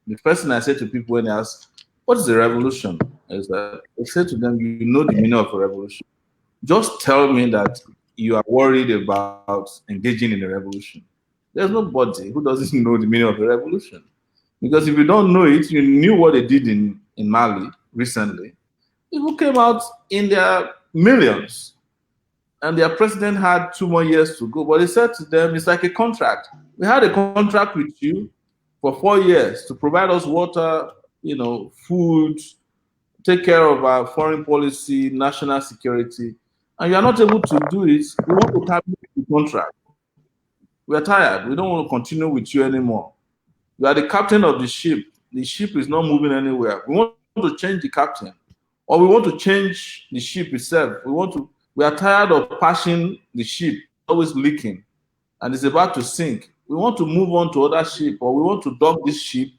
the first thing I say to people when they ask, what is a revolution? Is that I say to them, you know the meaning of a revolution. Just tell me that you are worried about engaging in a revolution. There's nobody who doesn't know the meaning of a revolution. Because if you don't know it, you knew what they did in Mali recently. People came out in their millions, and their president had 2 more years to go. But he said to them, it's like a contract. We had a contract with you for 4 years to provide us water, food, take care of our foreign policy, national security, and you are not able to do it. We want to terminate the contract. We are tired. We don't want to continue with you anymore. You are the captain of the ship. The ship is not moving anywhere. We want to change the captain, or we want to change the ship itself. We are tired of passing the ship, always leaking, and it's about to sink. We want to move on to other ship, or we want to dock this ship,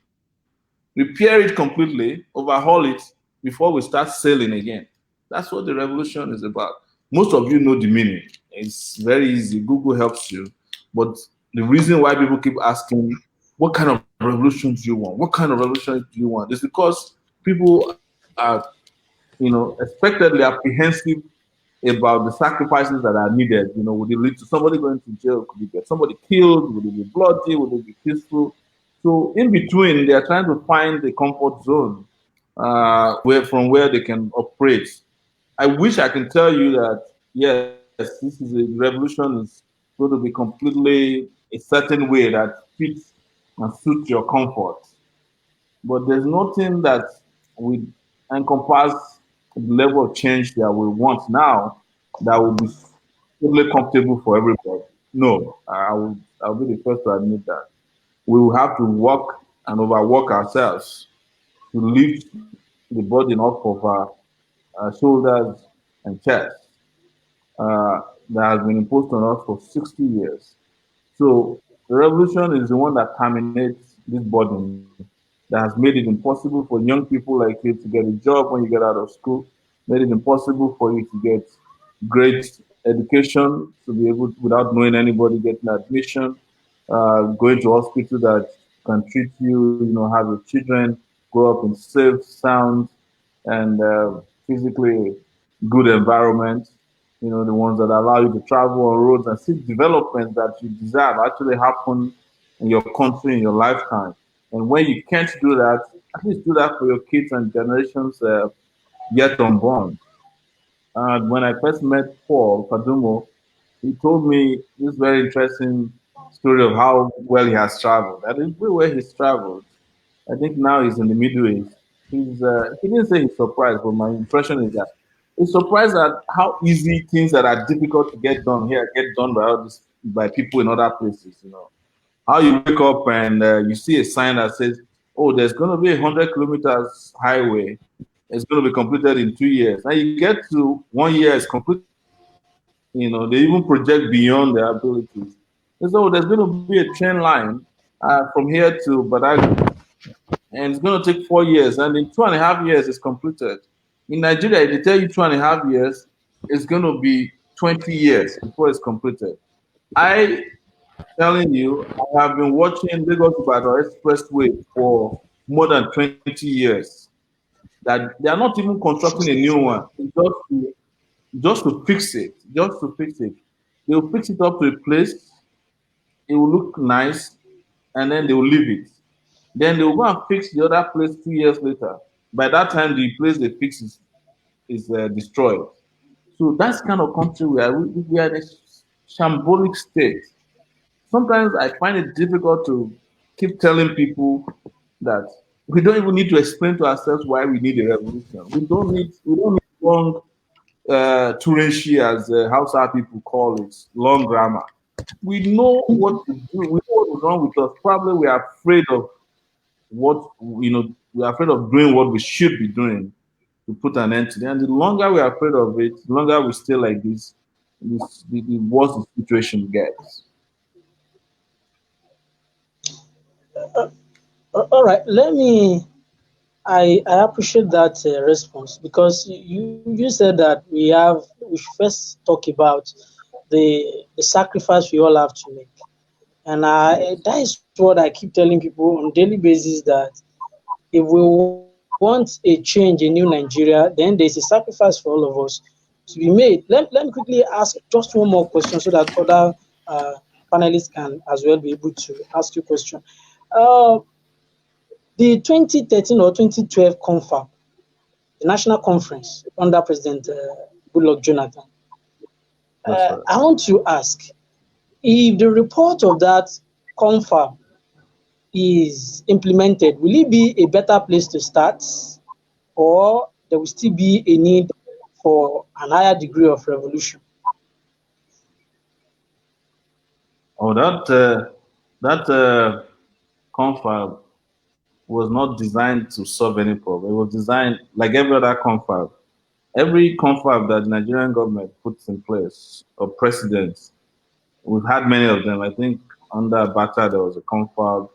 repair it completely, overhaul it before we start sailing again. That's what the revolution is about. Most of you know the meaning. It's very easy. Google helps you. But the reason why people keep asking, what kind of revolution do you want? What kind of revolution do you want? It's because people are, expectedly apprehensive about the sacrifices that are needed. Would it lead to somebody going to jail? Could it get somebody killed? Would it be bloody? Would it be peaceful? So in between, they are trying to find a comfort zone from where they can operate. I wish I can tell you that yes, this is a revolution is going to be completely a certain way that fits and suits your comfort. But there's nothing that will encompass the level of change that we want now that will be totally comfortable for everybody. No, I'll be the first to admit that. We will have to work and overwork ourselves to lift the burden off of our shoulders and chest that has been imposed on us for 60 years. So the revolution is the one that terminates this burden that has made it impossible for young people like you to get a job when you get out of school, made it impossible for you to get great education, to be able to, without knowing anybody, getting admission, going to hospital that can treat you, have your children grow up in safe, sound, and physically good environment, the ones that allow you to travel on roads and see development that you desire actually happen in your country in your lifetime. And when you can't do that, at least do that for your kids and generations yet unborn. And when I first met Paul Padumo, he told me this very interesting story of how well he has traveled. And everywhere he's traveled, I think now he's in the Middle East. He didn't say he's surprised, but my impression is that he's surprised at how easy things that are difficult to get done here get done by people in other places. How you wake up and you see a sign that says, "Oh, there's going to be 100 kilometers highway. It's going to be completed in 2 years." And you get to 1 year, it's completed. They even project beyond their abilities. And so there's going to be a train line from here to Badagry, and it's going to take 4 years, and in 2.5 years, it's completed. In Nigeria, if they tell you 2.5 years, it's going to be 20 years before it's completed. I telling you, I have been watching Lagos Ibadan Expressway for more than 20 years. That they are not even constructing a new one. It's just to fix it. Just to fix it. They will fix it up to a place, it will look nice, and then they will leave it. Then they will go and fix the other place 2 years later. By that time, the place they fix is destroyed. So that's the kind of country we are. We are in a shambolic state. Sometimes I find it difficult to keep telling people that we don't even need to explain to ourselves why we need a revolution. We don't need long Turenshi, as Hausa people call it, long grammar. We know what to do. We know what is wrong with us. Probably we are afraid of what we are afraid of doing what we should be doing to put an end to it. And the longer we are afraid of it, the longer we stay like this, the worse the situation gets. All right, I appreciate that response, because you said that we should first talk about the sacrifice we all have to make, and that is what I keep telling people on a daily basis, that if we want a change, a new Nigeria, then there's a sacrifice for all of us to be made. Let me quickly ask just one more question so that other uh, panelists can as well be able to ask you question. Uh, the 2013 or 2012 confab, the national conference under President Goodluck Jonathan, That's right. I want to ask if the report of that confab is implemented, will it be a better place to start, or there will still be a need for an higher degree of revolution? Oh, that confab was not designed to solve any problem. It was designed like every other confab. Every confab that the Nigerian government puts in place, or presidents, we've had many of them. I think under Abacha there was a confab.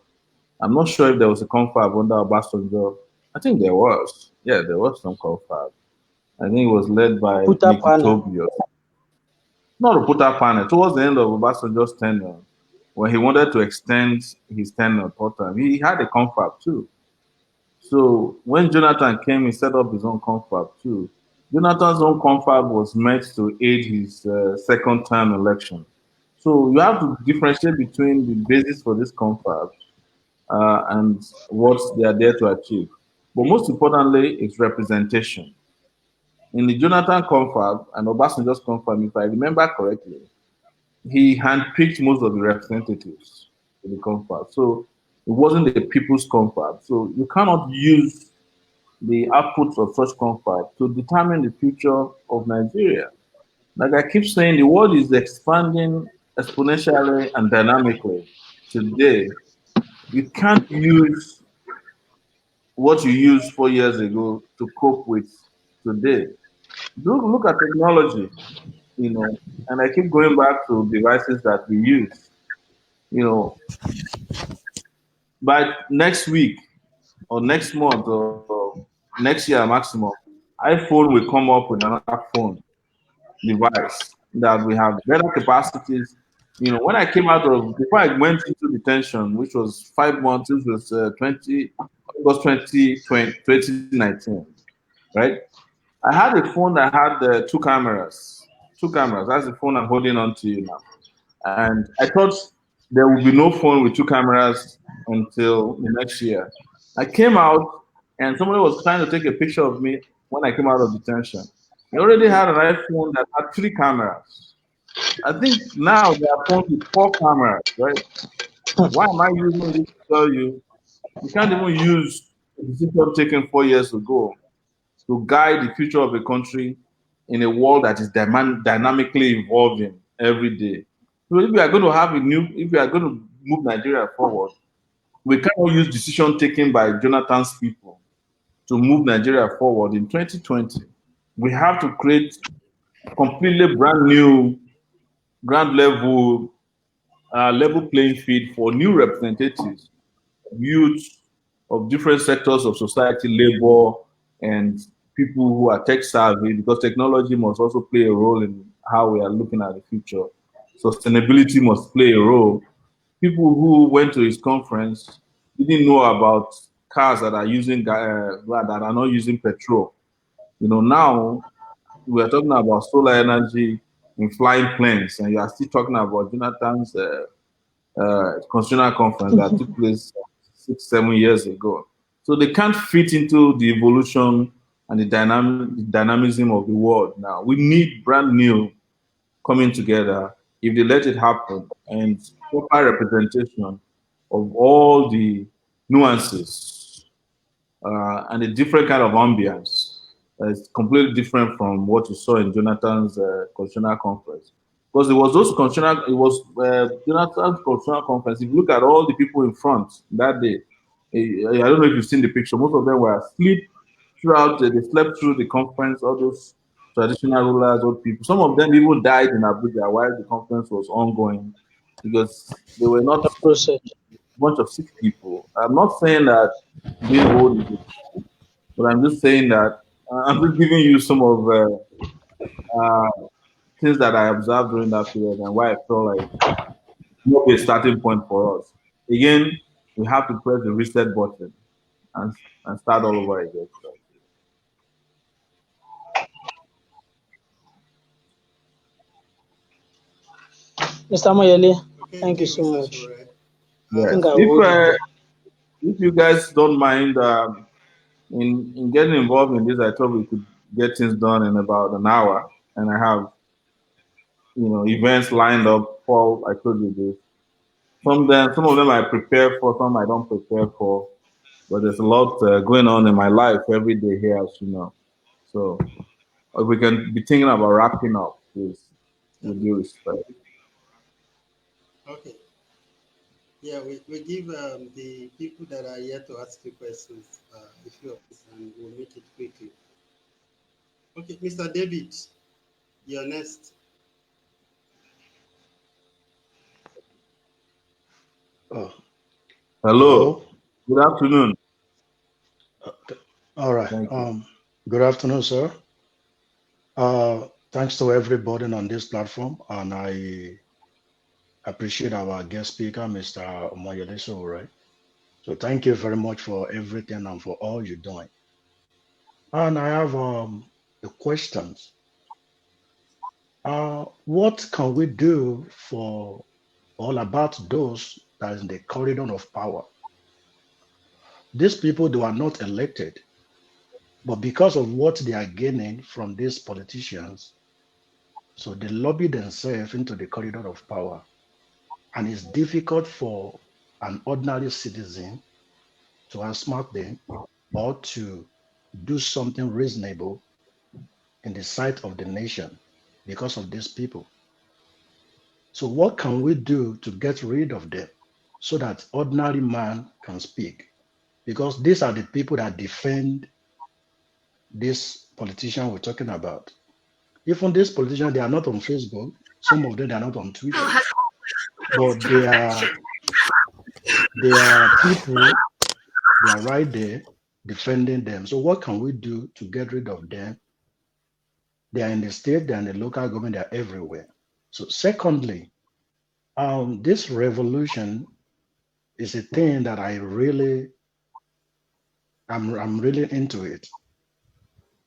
I'm not sure if there was a confab under Obasanjo. I think there was. Yeah, there was some confab. I think it was led by Put up Nicky panel. Tobio. Not to put up panel. Towards the end of Obasanjo's tenure, when he wanted to extend his tenure third time, he had a confab too. So when Jonathan came, he set up his own confab too. Jonathan's own confab was meant to aid his second term election. So you have to differentiate between the basis for this confab and what they are there to achieve. But most importantly, it's representation. In the Jonathan confab and Obasanjo's confab, if I remember correctly, he handpicked most of the representatives to the confab. So it wasn't the people's confab. So you cannot use the outputs of such confab to determine the future of Nigeria. Like I keep saying, the world is expanding exponentially and dynamically. Today, you can't use what you used 4 years ago to cope with today. Look at technology, and I keep going back to devices that we use. You know, by next week or next month or next year maximum, iPhone will come up with another phone device that we have better capacities. When I came out of before I went into detention, which was 5 months, which was 2019, right? I had a phone that had two cameras. Two cameras. That's the phone I'm holding on to you now. And I thought there would be no phone with two cameras until the next year. I came out and somebody was trying to take a picture of me when I came out of detention. He already had an iPhone that had three cameras. I think now there are phones with four cameras, right? Why am I using this to tell you? You can't even use a decision taken 4 years ago to guide the future of a country in a world that is dynamically evolving every day. So if we are going to if we are going to move Nigeria forward, we cannot use decision taken by Jonathan's people to move Nigeria forward in 2020. We have to create completely brand new, grand level playing field for new representatives, youth of different sectors of society, labor, and people who are tech savvy, because technology must also play a role in how we are looking at the future. Sustainability must play a role. People who went to his conference didn't know about cars that are that are not using petrol. Now we are talking about solar energy in flying planes, and you are still talking about Jonathan's constitutional conference that took place 6, 7 years ago. So they can't fit into the evolution and the dynamism of the world now. We need brand new coming together if they let it happen and proper representation of all the nuances and a different kind of ambience. It's completely different from what you saw in Jonathan's constitutional conference. Because it was Jonathan's constitutional conference. If you look at all the people in front that day, I don't know if you've seen the picture. Most of them were asleep throughout. They slept through the conference. All those traditional rulers, old people. Some of them even died in Abuja while the conference was ongoing because they were not The process. a bunch of sick people. I'm not saying that being old is, but I'm just saying that I'm just giving you some of uh, things that I observed during that period and why I felt like it will be a starting point for us. Again, we have to press the reset button and, and start all over again. Mr. Omoyele, Okay, thank you so Mr. much. Sowore. I Yes. think I So, will hold it there. If you guys don't mind in getting involved in this, I thought we could get things done in about an hour, and I have events lined up. Paul, I told you this. Some of them I prepare for, some I don't prepare for. But there's a lot going on in my life every day here, as you know. So we can be thinking about wrapping up, please, with due respect. okay. Yeah, we give the people that are here to ask you questions a few of this, and we'll make it quickly. Okay, Mr. David, you're next. Oh, Hello. hello. Good afternoon. All right. Thank you. Good afternoon, sir. Thanks to everybody on this platform, and I appreciate our guest speaker, Mr. Omoyele Sowore. So thank you very much for everything and for all you're doing. And I have the questions. What can we do for all about those that is in the corridor of power? These people, they were not elected, but because of what they are gaining from these politicians, so they lobby themselves into the corridor of power. And it's difficult for an ordinary citizen to outsmart them or to do something reasonable in the sight of the nation because of these people. So, what can we do to get rid of them so that ordinary man can speak? because these are the people that defend this politician we're talking about. Even these politicians, they are not on Facebook. Some of them are not on Twitter, but they are people. They are right there defending them. So what can we do to get rid of them? They are in the state, they are in the local government, they are everywhere. So secondly, this revolution is a thing that I'm really into it.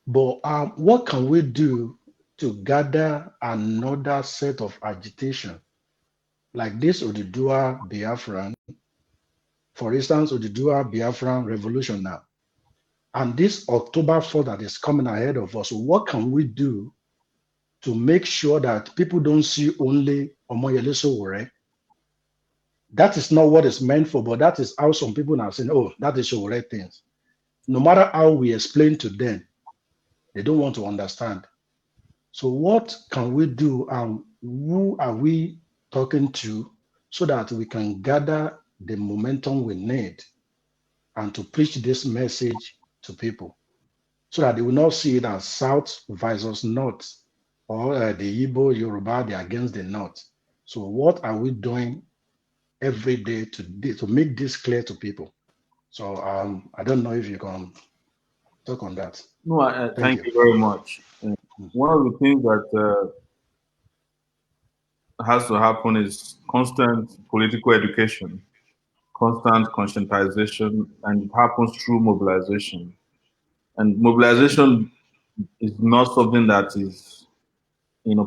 But what can we do to gather another set of agitation like this Odudua Biafran, for instance, Odudua Biafran revolution now, and this October 4th that is coming ahead of us? What can we do to make sure that people don't see only Omoyele Sowore? That is not what it's meant for, but that is how some people now saying, oh, that is Sowore things. No matter how we explain to them, they don't want to understand. So what can we do, and who are we talking to so that we can gather the momentum we need and to preach this message to people so that they will not see it as South versus North, or the Igbo, Yoruba, they're against the North. So what are we doing every day to make this clear to people? So I don't know if you can talk on that. No, Thank thank you. you very much. One of the things that has to happen is constant political education, constant conscientization, and it happens through mobilization. And mobilization is not something that is,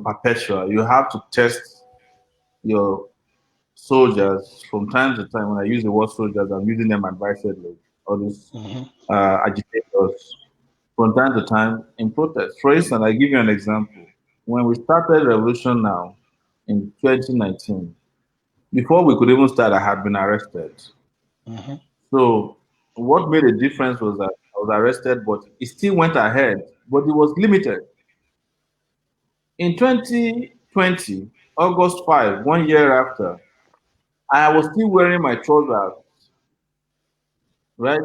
perpetual. You have to test your soldiers from time to time. When I use the word soldiers, I'm using them advisedly. All these agitators from time to time in protest. For instance, I give you an example. When we started revolution now in 2019, before we could even start, I had been arrested. So what made a difference was that I was arrested, but it still went ahead, but it was limited. In 2020, August 5, 1 year after, I was still wearing my trousers, right?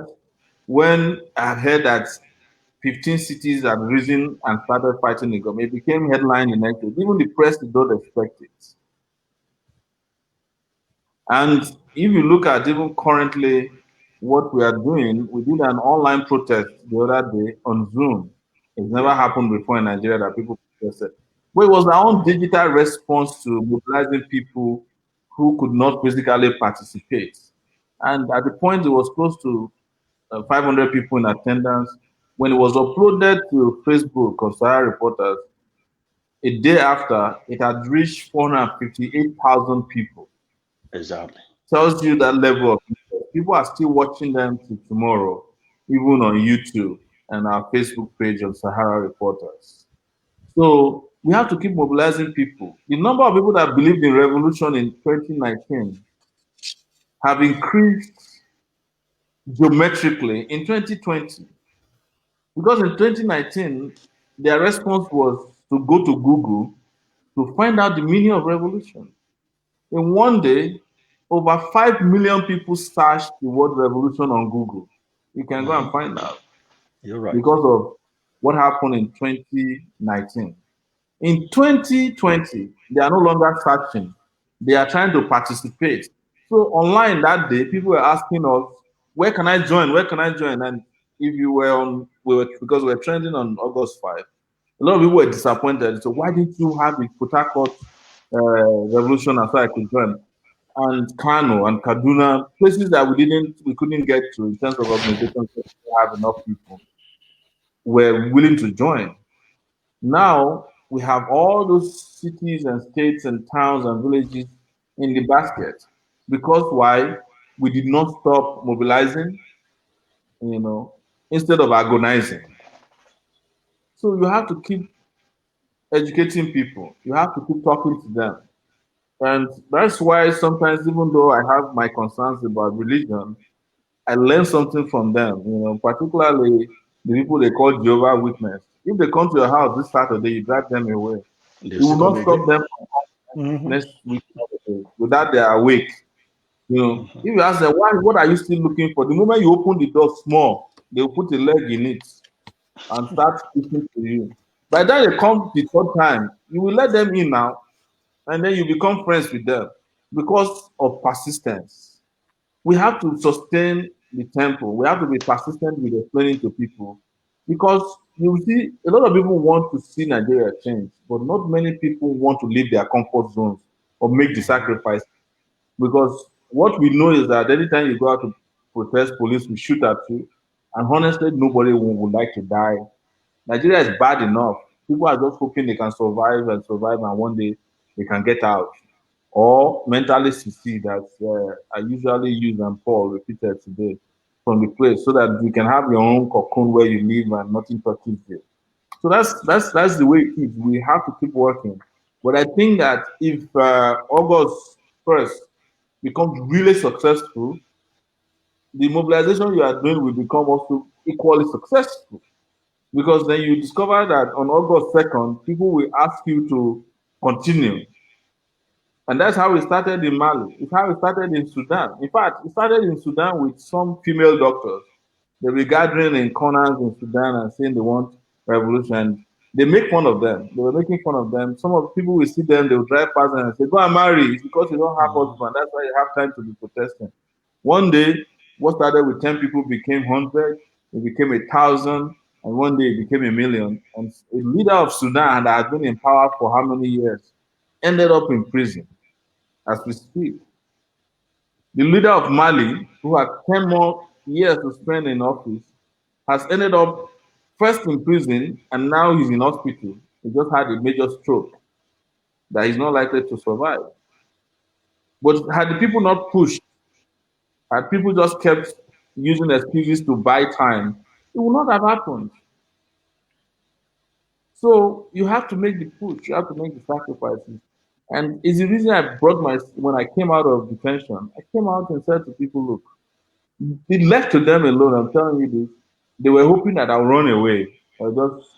When I heard that 15 cities had risen and started fighting the government, it became headline the next day. Even the press did not expect it. And if you look at even currently what we are doing, we did an online protest the other day on Zoom. It's never happened before in Nigeria that people protested. But it was our own digital response to mobilizing people who could not physically participate. And at the point, it was close to 500 people in attendance. When it was uploaded to Facebook or Sahara Reporters, a day after, it had reached 458,000 people. Exactly. Tells you that level of interest. People are still watching them to tomorrow, even on YouTube and our Facebook page on Sahara Reporters. So we have to keep mobilizing people. The number of people that believed in revolution in 2019 have increased geometrically in 2020. Because in 2019, their response was to go to Google to find out the meaning of revolution. In one day, over 5 million people searched the word revolution on Google. You can go and find out. You're right. Because of what happened in 2019. In 2020, they are no longer searching. They are trying to participate. So online that day, people were asking us, where can I join? Where can I join? And if you were on, because we were trending on August 5, a lot of people were disappointed. So why didn't you have the Port Harcourt revolution so I could join? And Kano and Kaduna, places that we couldn't get to in terms of organizations that have enough people, were willing to join. Now we have all those cities and states and towns and villages in the basket. Because why? We did not stop mobilizing, instead of agonizing. So you have to keep educating people. You have to keep talking to them. And that's why sometimes, even though I have my concerns about religion, I learn something from them, particularly the people they call Jehovah Witness. If they come to your house this Saturday, you drive them away. They You will still come not stop again. them next week. With that, they are awake. You know, if you ask them, why, what are you still looking for? The moment you open the door small, they'll put a leg in it and start speaking to you. By the time they come the third time, you will let them in now, and then you become friends with them because of persistence. We have to sustain the tempo. We have to be persistent with explaining to people because you see, a lot of people want to see Nigeria change, but not many people want to leave their comfort zones or make the sacrifice. Because what we know is that anytime you go out to protest, police will shoot at you, and honestly, nobody would like to die. Nigeria is bad enough. People are just hoping they can survive and survive, and one day they can get out. Or mentally succeed, that I usually use and Paul repeated today from the place, so that you can have your own cocoon where you live and nothing touches you. So that's the way it is. We have to keep working. But I think that if August 1st becomes really successful, the mobilization you are doing will become also equally successful. Because then you discover that on August 2nd, people will ask you to continue. And that's how it started in Mali. It's how it started in Sudan. In fact, it started in Sudan with some female doctors. They were gathering in corners in Sudan and saying they want revolution. They make fun of them. They were making fun of them. Some of the people will see them, they will drive past them and say, go and marry. It's because you don't have husband. That's why you have time to be protesting. One day, what started with 10 people became 100, it became 1,000, and one day it became 1,000,000. And a leader of Sudan that had been in power for how many years ended up in prison as we speak. The leader of Mali, who had 10 more years to spend in office, has ended up first in prison and now he's in hospital. He just had a major stroke that he's not likely to survive. But had the people not pushed, had people just kept using excuses to buy time, it would not have happened. So you have to make the push, you have to make the sacrifices. And it's the reason I brought when I came out of detention, I came out and said to people, look, it left to them alone. I'm telling you this. They were hoping that I'll run away. I'll just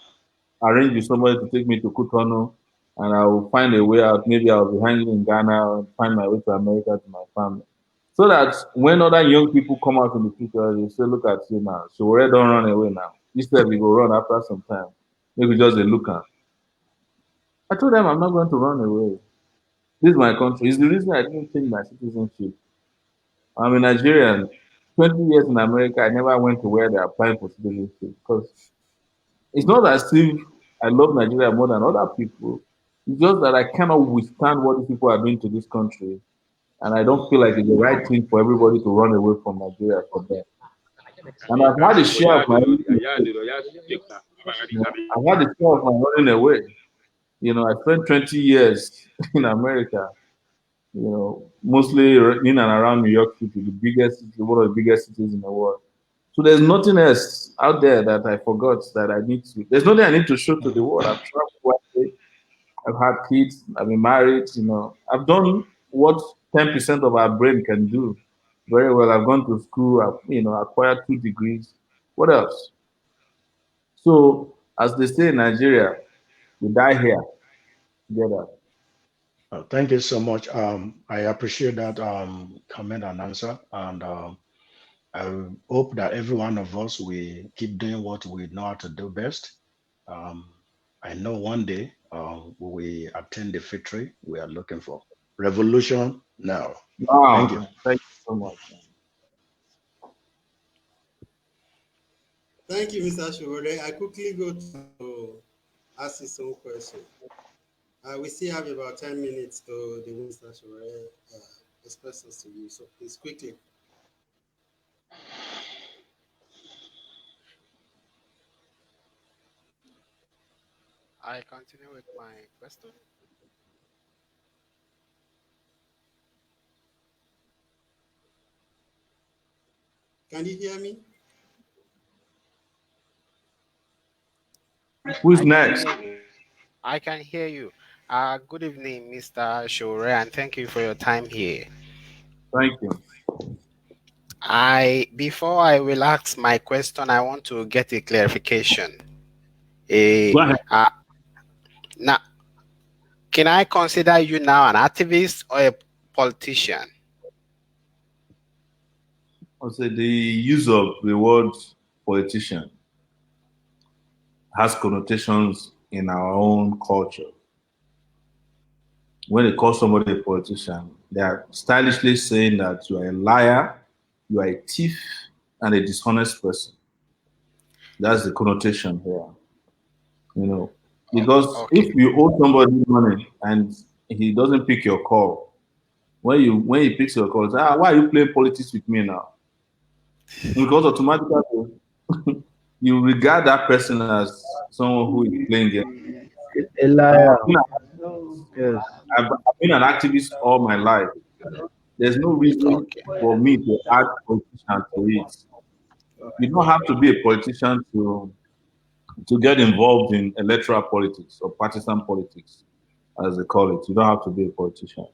arrange with somebody to take me to Cotonou and I'll find a way out. Maybe I'll be hanging in Ghana or find my way to America to my family. So that when other young people come out in the future, they say, look at you now. So we don't run away now. Instead, we go run after some time. Maybe just a look at. I told them I'm not going to run away. This is my country. It's the reason I didn't change my citizenship. I'm a Nigerian. 20 years in America, I never went to where they're applying for citizenship because it's not as if I love Nigeria more than other people. It's just that I cannot withstand what these people are doing to this country. And I don't feel like it's the right thing for everybody to run away from Nigeria for them. And I've had a share of my I've had a share of my running away. You know, I spent 20 years in America, you know, mostly in and around New York City, the biggest city, one of the biggest cities in the world. So there's nothing else out there that I forgot that I need to. There's nothing I need to show to the world. I've traveled widely. I've had kids. I've been married. You know, I've done what 10% of our brain can do very well. I've gone to school. I've acquired 2 degrees. What else? So as they say in Nigeria, we die here together. Thank you so much. I appreciate that comment and answer. And I hope that every one of us will keep doing what we know how to do best. I know one day we will attain the victory we are looking for. Revolution now. Thank you. Wow. Thank you so much. Thank you, Mr. Sowore. I quickly go to ask you some question. We still have about 10 minutes to the Mr. Sowore expresses to you. So please quickly. I continue with my question. Can you hear me? Who's I can next? hear you. I can hear you. Good evening, Mr. Sowore, and thank you for your time here. Thank you. Before I will ask my question, I want to get a clarification. Go ahead. Now, can I consider you now an activist or a politician? I'll say the use of the word politician has connotations in our own culture. When they call somebody a politician, they are stylishly saying that you are a liar, you are a thief, and a dishonest person. That's the connotation here. You know, because Okay. if you owe somebody money and he doesn't pick your call, when he picks your call, say, why are you playing politics with me now? Because automatically you regard that person as someone who is playing games. A I've liar. been, Yes. I've been an activist all my life. There's no reason Okay. for me to add politician to it. You don't have to be a politician to get involved in electoral politics or partisan politics, as they call it. You don't have to be a politician.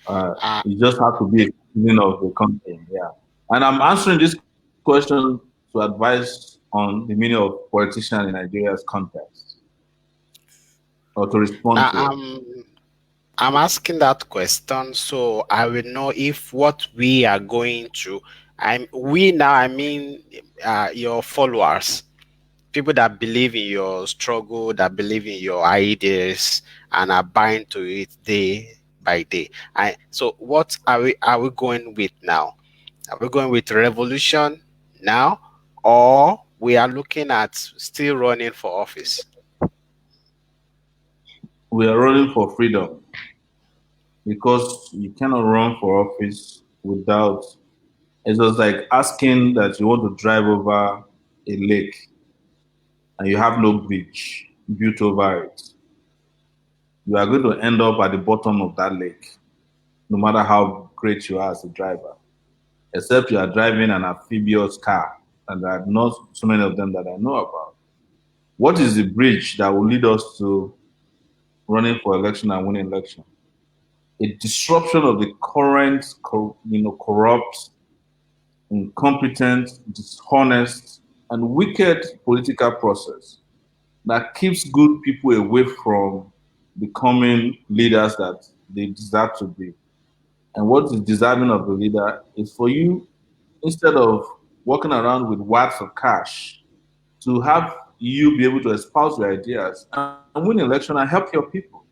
Uh, You just have to be a citizen of the country. Yeah. And I'm answering this question to advise on the meaning of politician in Nigeria's context or to respond now to it. I'm asking that question so I will know if what we are going through. I mean your followers, people that believe in your struggle, that believe in your ideas, and are buying to it day by day. So what are we going with now? Are we going with revolution now, or we are looking at still running for office? We are running for freedom because you cannot run for office without. It's just like asking that you want to drive over a lake and you have no bridge built over it. You are going to end up at the bottom of that lake, no matter how great you are as a driver, except you are driving an amphibious car, and there are not so many of them that I know about. What is the bridge that will lead us to running for election and winning election? A disruption of the current, corrupt, incompetent, dishonest, and wicked political process that keeps good people away from becoming leaders that they deserve to be. And what is deserving of the leader is for you, instead of walking around with wads of cash, to have you be able to espouse your ideas and win election and help your people.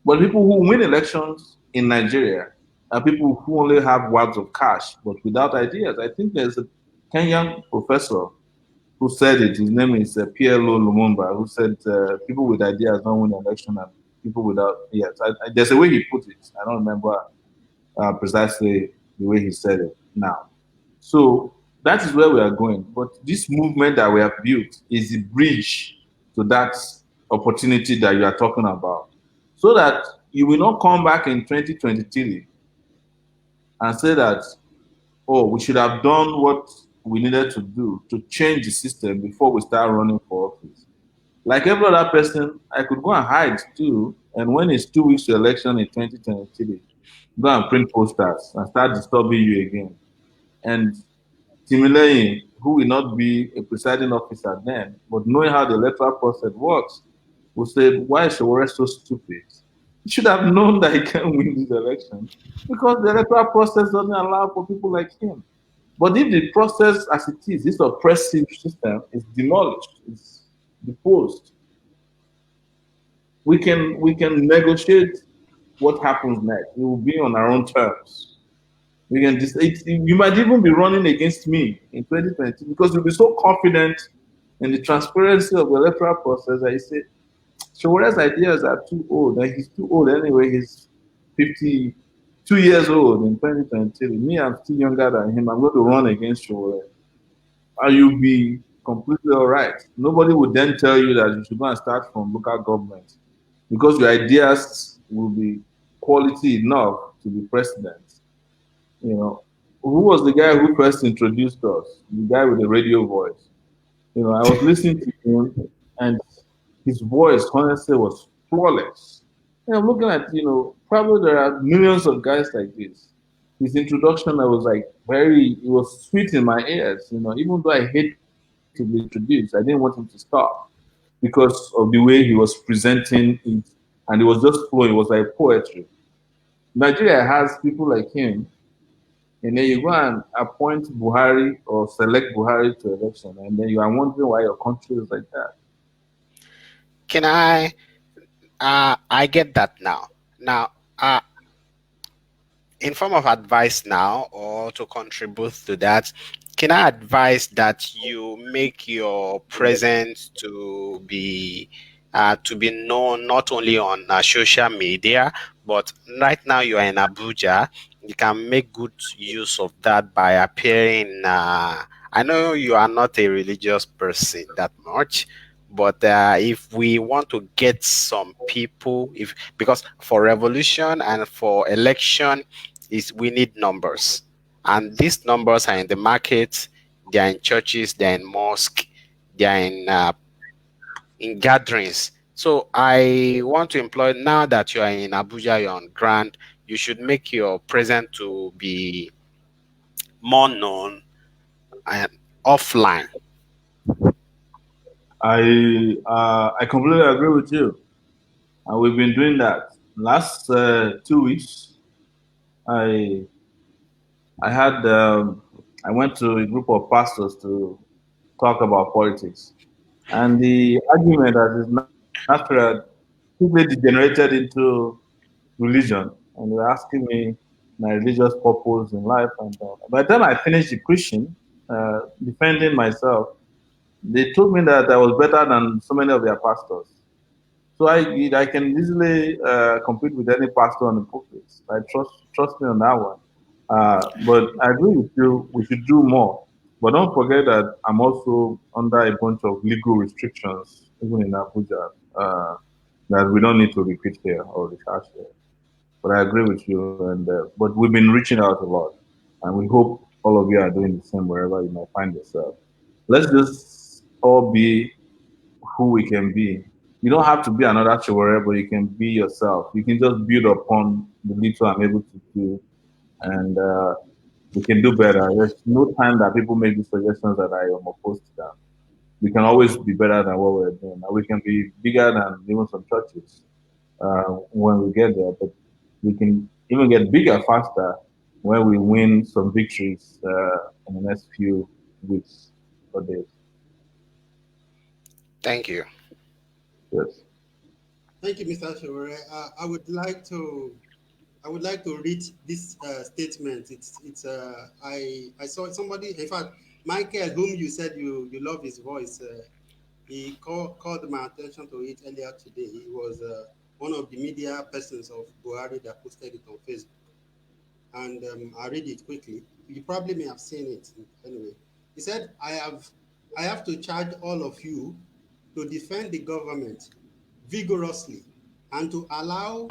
But people who win elections in Nigeria are people who only have wads of cash but without ideas. I think there's a Kenyan professor who said it. His name is PLO Lumumba, who said people with ideas don't win election and people without, yes. There's a way he put it. I don't remember precisely the way he said it now. So that is where we are going. But this movement that we have built is the bridge to that opportunity that you are talking about. So that you will not come back in 2023 and say that, oh, we should have done what we needed to do to change the system before we start running for office. Like every other person, I could go and hide too. And when it's 2 weeks to election in 2023, go and print posters and start disturbing you again. And Timileyin, who will not be a presiding officer then, but knowing how the electoral process works, will say, why is Sowore so stupid? He should have known that he can't win this election because the electoral process doesn't allow for people like him. But if the process as it is, this oppressive system is demolished, is deposed, we can negotiate what happens next. It will be on our own terms. You might even be running against me in 2020 because you'll be so confident in the transparency of the electoral process that you say, Showore's ideas are too old, and he's too old anyway. He's 52 years old in 2023. Me, I'm still younger than him. I'm going to run against Showore. And you'll be completely all right. Nobody would then tell you that you should go and start from local government because your ideas will be quality enough to be president. You know, who was the guy who first introduced us? The guy with the radio voice. I was listening to him, and his voice, honestly, was flawless. And I'm looking at, probably there are millions of guys like this. His introduction, I was like, it was sweet in my ears. Even though I hate to be introduced, I didn't want him to stop because of the way he was presenting it. And it was just flowing. It was like poetry. Nigeria has people like him And then you go and appoint Buhari or select Buhari to election, and then you are wondering why your country is like that. Can I get that now. Now, in form of advice now, or to contribute to that, can I advise that you make your presence to be known not only on social media, but right now you are in Abuja. You can make good use of that by appearing. I know you are not a religious person that much, but if we want to get some people, if because for revolution and for election, is we need numbers, and these numbers are in the market, they are in churches, they are in mosque, they are in gatherings. So I want to employ, now that you are in Abuja, you're on ground, you should make your presence to be more known and offline. I completely agree with you, and we've been doing that. Last 2 weeks, I I had I went to a group of pastors to talk about politics, and the argument that is natural quickly degenerated into religion, and they were asking me my religious purpose in life. And by the time I finished the preaching, defending myself, they told me that I was better than so many of their pastors. So I can easily compete with any pastor on the pulpit. I trust me on that one. But I agree with you. We should do more. But don't forget that I'm also under a bunch of legal restrictions, even in Abuja, that we don't need to repeat here or rehash here. But I agree with you. And but we've been reaching out a lot, and we hope all of you are doing the same wherever you might find yourself. Let's just all be who we can be. You don't have to be another Sowore, but you can be yourself. You can just build upon the little I'm able to do, and we can do better. There's no time that people make these suggestions that I am opposed to them. We can always be better than what we're doing. And we can be bigger than even some churches when we get there, but we can even get bigger faster when we win some victories in the next few weeks or days. Thank you. Yes. Thank you, Mr. Sowore. I would like to read this statement. I saw somebody, in fact, Michael, whom you said you love his voice. He called my attention to it earlier today. He was one of the media persons of Buhari that posted it on Facebook, and I read it quickly. You probably may have seen it anyway. He said, I have to charge all of you to defend the government vigorously and to allow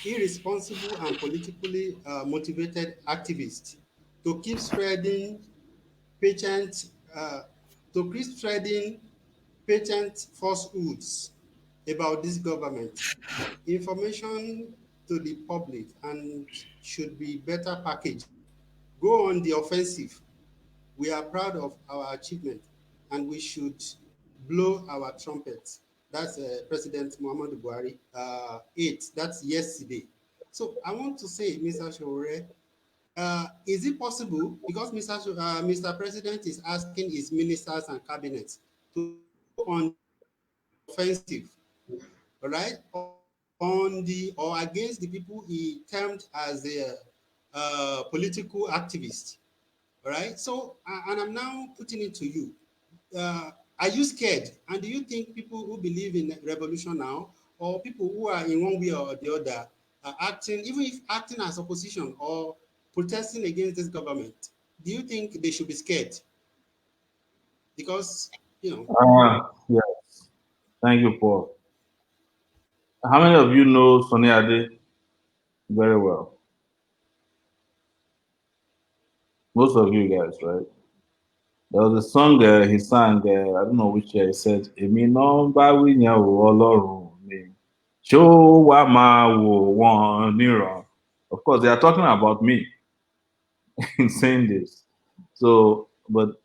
irresponsible and politically motivated activists to keep spreading patent uh, to keep spreading patent falsehoods about this government. Information to the public and should be better packaged. Go on the offensive. We are proud of our achievement, and we should blow our trumpets. That's President Muhammadu Buhari, 8. That's yesterday. So I want to say, Mr. Sowore, is it possible, because Mr. President is asking his ministers and cabinets to go on the offensive, all right, on the or against the people he termed as a political activist, all right? So, and I'm now putting it to you. Are you scared? And do you think people who believe in revolution now, or people who are in one way or the other, are acting, even if acting as opposition or protesting against this government, do you think they should be scared? Because, you know. Yes. Thank you, Paul. How many of you know Sonny Ade very well? Most of you guys, right? There was a song he sang, I don't know which year, he said, Èmi náà ń bá wí yẹn o, Ọlọ́run mi. Ṣó wá máa wò wọ́n níran. Of course, they are talking about me in saying this. So, but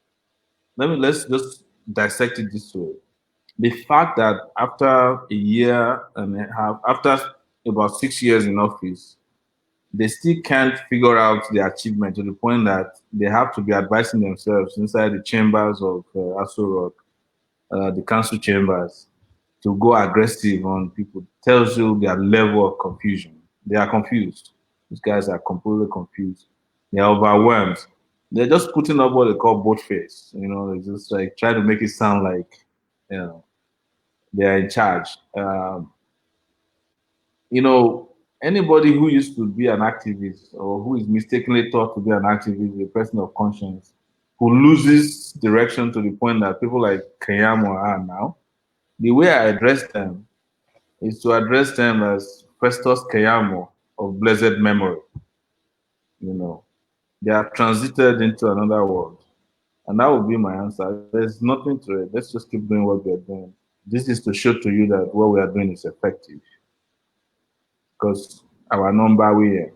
let's just dissect it this way. The fact that after a year and a half, after about 6 years in office, they still can't figure out the achievement to the point that they have to be advising themselves inside the chambers of Aso Rock, the council chambers, to go aggressive on people. Tells you their level of confusion. They are confused. These guys are completely confused. They are overwhelmed. They're just putting up what they call boat face. You know, it's just like try to make it sound like, you know, they are in charge. You know, anybody who used to be an activist or who is mistakenly thought to be an activist, a person of conscience, who loses direction to the point that people like Keyamo are now, the way I address them is to address them as Festus Keyamo of blessed memory. You know, they have transited into another world. And that would be my answer. There's nothing to it. Let's just keep doing what we're doing. This is to show to you that what we are doing is effective. Because our number we are.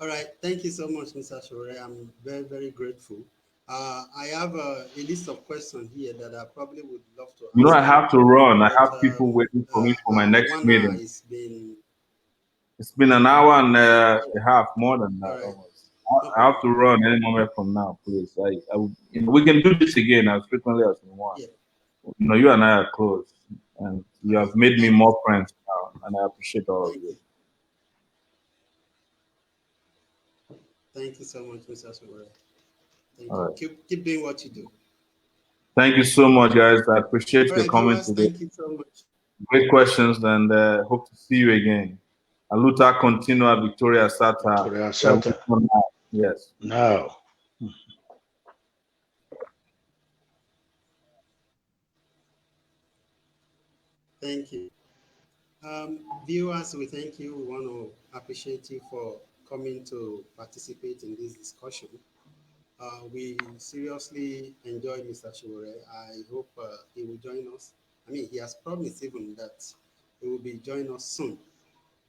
All right. Thank you so much, Mr. Sowore. I'm very, very grateful. I have a list of questions here that I probably would love to You know, ask I have to you, run. I but have people waiting for me for my next 1 hour meeting. is been. It's been an hour and a half, more than All that right. almost. No I have problem. to run any moment from now, please. You know, we can do this again as frequently as we want. Yeah. You know, you and I are close, and you All have right. made me Thank you. more friends now, and I appreciate all of Thank you. you. Thank you so much, Mr. Sowore. Thank All you. right. Keep doing what you do. Thank you so much, guys. I appreciate All your right, comments viewers. today. Thank you so much. Great questions, and hope to see you again. Aluta continua Victoria Sata. Victoria Sata. Yes. Now. Thank you. Viewers, we thank you. We want to appreciate you for coming to participate in this discussion. We seriously enjoyed Mr. Sowore. I hope he will join us. I mean, he has promised even that he will be joining us soon.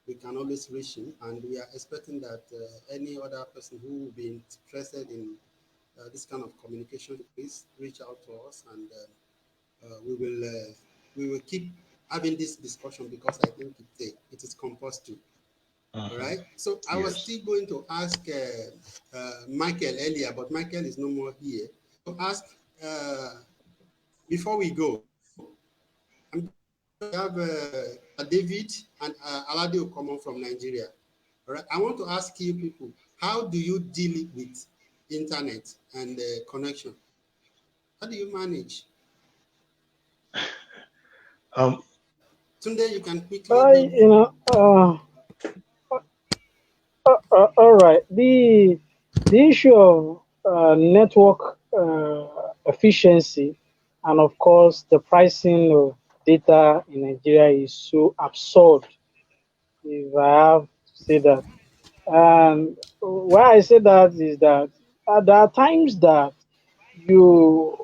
We can always reach him, and we are expecting that any other person who will be interested in this kind of communication, please reach out to us, and we will keep having this discussion because I think it is compulsory. All right. So I was Yes. still going to ask Michael earlier, but Michael is no more here. To ask before we go, I'm going to have David and Alade Okomo from Nigeria. All right. I want to ask you people, how do you deal with internet and connection? How do you manage? Tunde, you can quickly I, give. you know, all right. The issue of network efficiency and of course the pricing of data in Nigeria is so absurd, if I have to say that. And why I say that is that there are times that you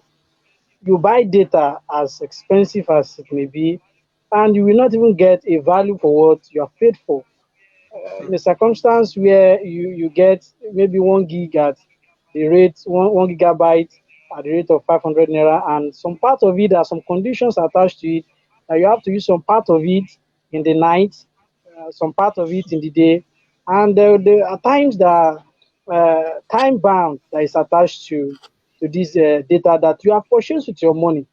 you buy data as expensive as it may be, and you will not even get a value for what you have paid for. In a circumstance where you get maybe 1 gig at the rate one gigabyte at the rate of 500 naira, and some part of it, there are some conditions attached to it that you have to use some part of it in the night, some part of it in the day, and there are times that time bound that is attached to this data that you have purchased with your money.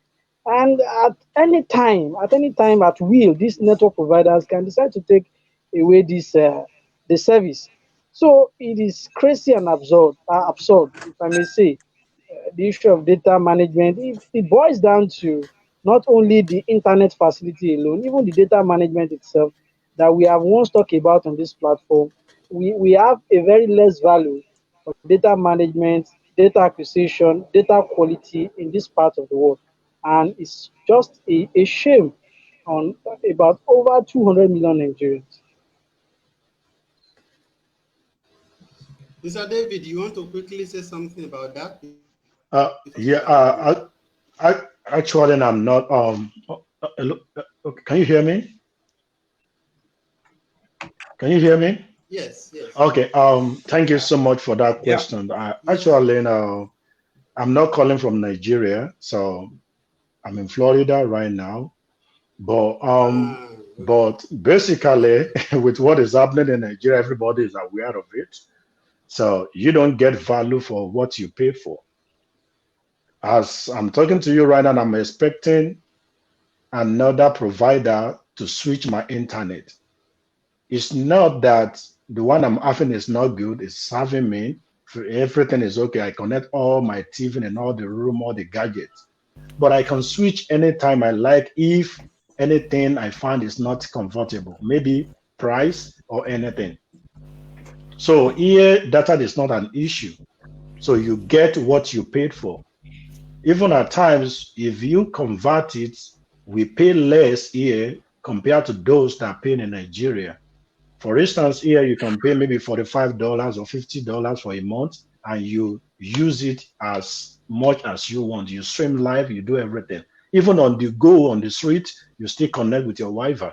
And at any time at will, these network providers can decide to take away this the service. So it is crazy and absurd, if I may say. The issue of data management, it boils down to not only the internet facility alone, even the data management itself that we have once talked about on this platform. We have a very less value for data management, data acquisition, data quality in this part of the world. And it's just a shame on about over 200 million Nigerians. Mr. David, you want to quickly say something about that before Yeah. we conclude? I actually I'm not. Can you hear me? Can you hear me? Yes, yes. Okay. Thank you so much for that Yeah. question. I Yes. actually I'm not calling from Nigeria, so I'm in Florida right now. But Okay. but basically, with what is happening in Nigeria, everybody is aware of it. So you don't get value for what you pay for. As I'm talking to you right now, I'm expecting another provider to switch my internet. It's not that the one I'm having is not good, it's serving me. Everything is okay. I connect all my TV and all the room, all the gadgets. But I can switch anytime I like if anything I find is not comfortable, maybe price or anything. So here, data is not an issue. So you get what you paid for. Even at times, if you convert it, we pay less here compared to those that are paying in Nigeria. For instance, here you can pay maybe $45 or $50 for a month, and you use it as much as you want. You stream live, you do everything. Even on the go, on the street, you still connect with your Wi-Fi.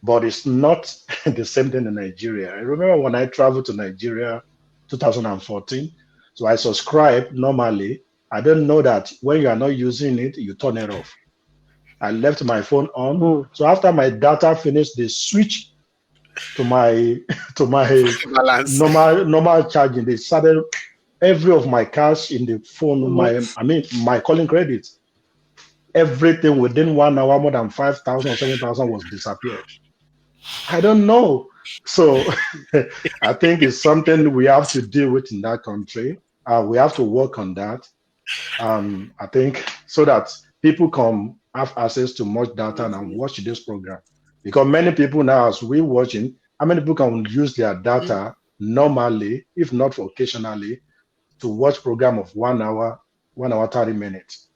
But it's not the same thing in Nigeria. I remember when I traveled to Nigeria 2014, so I subscribed normally. I didn't know that when you are not using it, you turn it off. I left my phone on. So after my data finished, they switched to my to my Balance. normal charging. They started every of my cash in the phone, my calling credit. Everything within 1 hour, more than 5,000 or 7,000 was disappeared. I don't know. So I think it's something we have to deal with in that country. We have to work on that. I think so that people can have access to much data and watch this program. Because many people now, as we watching, how many people can use their data normally, if not for occasionally, to watch program of 1 hour, 1 hour 30 minutes.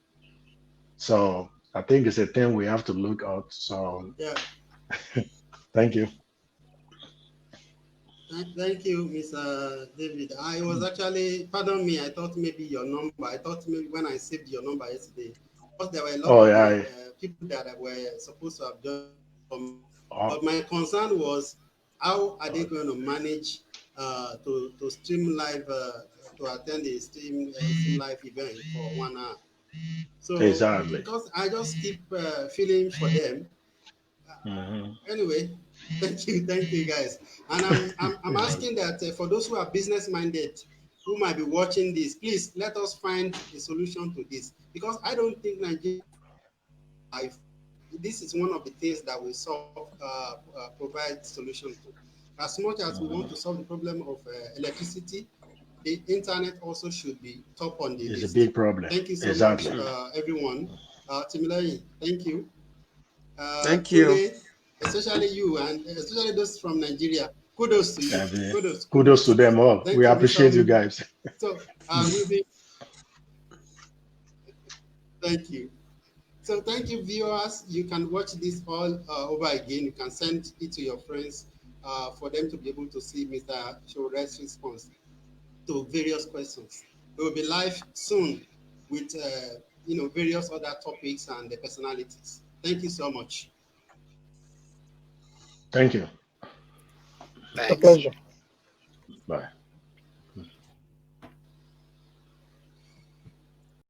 So I think it's a thing we have to look at. So Yeah. thank you. Thank you, Mr. David. I was actually, pardon me, I thought maybe your number, I thought maybe when I saved your number yesterday, because there were a lot Oh of yeah. people that were supposed to have joined. Oh, But my concern was, how are they going to manage to stream live, to attend a stream live event for 1 hour? So, exactly. because I just keep feeling for them. Mhm. Anyway, thank you guys. And I'm asking that for those who are business minded, who might be watching this, please let us find a solution to this, because I don't think Nigeria life. This is one of the things that we solve, provide solution to. As much as we want to solve the problem of electricity, the internet also should be top on the It's a list. big problem. Thank you so much, Exactly. everyone. Timilayi, thank you. Thank you. Tunde, especially you, and especially those from Nigeria, kudos to you. Kudos, Kudos to kudos. them all. We Thank you, Mr. appreciate you Omi. guys. So we'll be. Thank you. So thank you, viewers. You can watch this all over again. You can send it to your friends for them to be able to see Mr. Shore's response to various questions. We will be live soon with various other topics and the personalities. Thank you so much. Thank you. It's a Thanks. pleasure. Bye.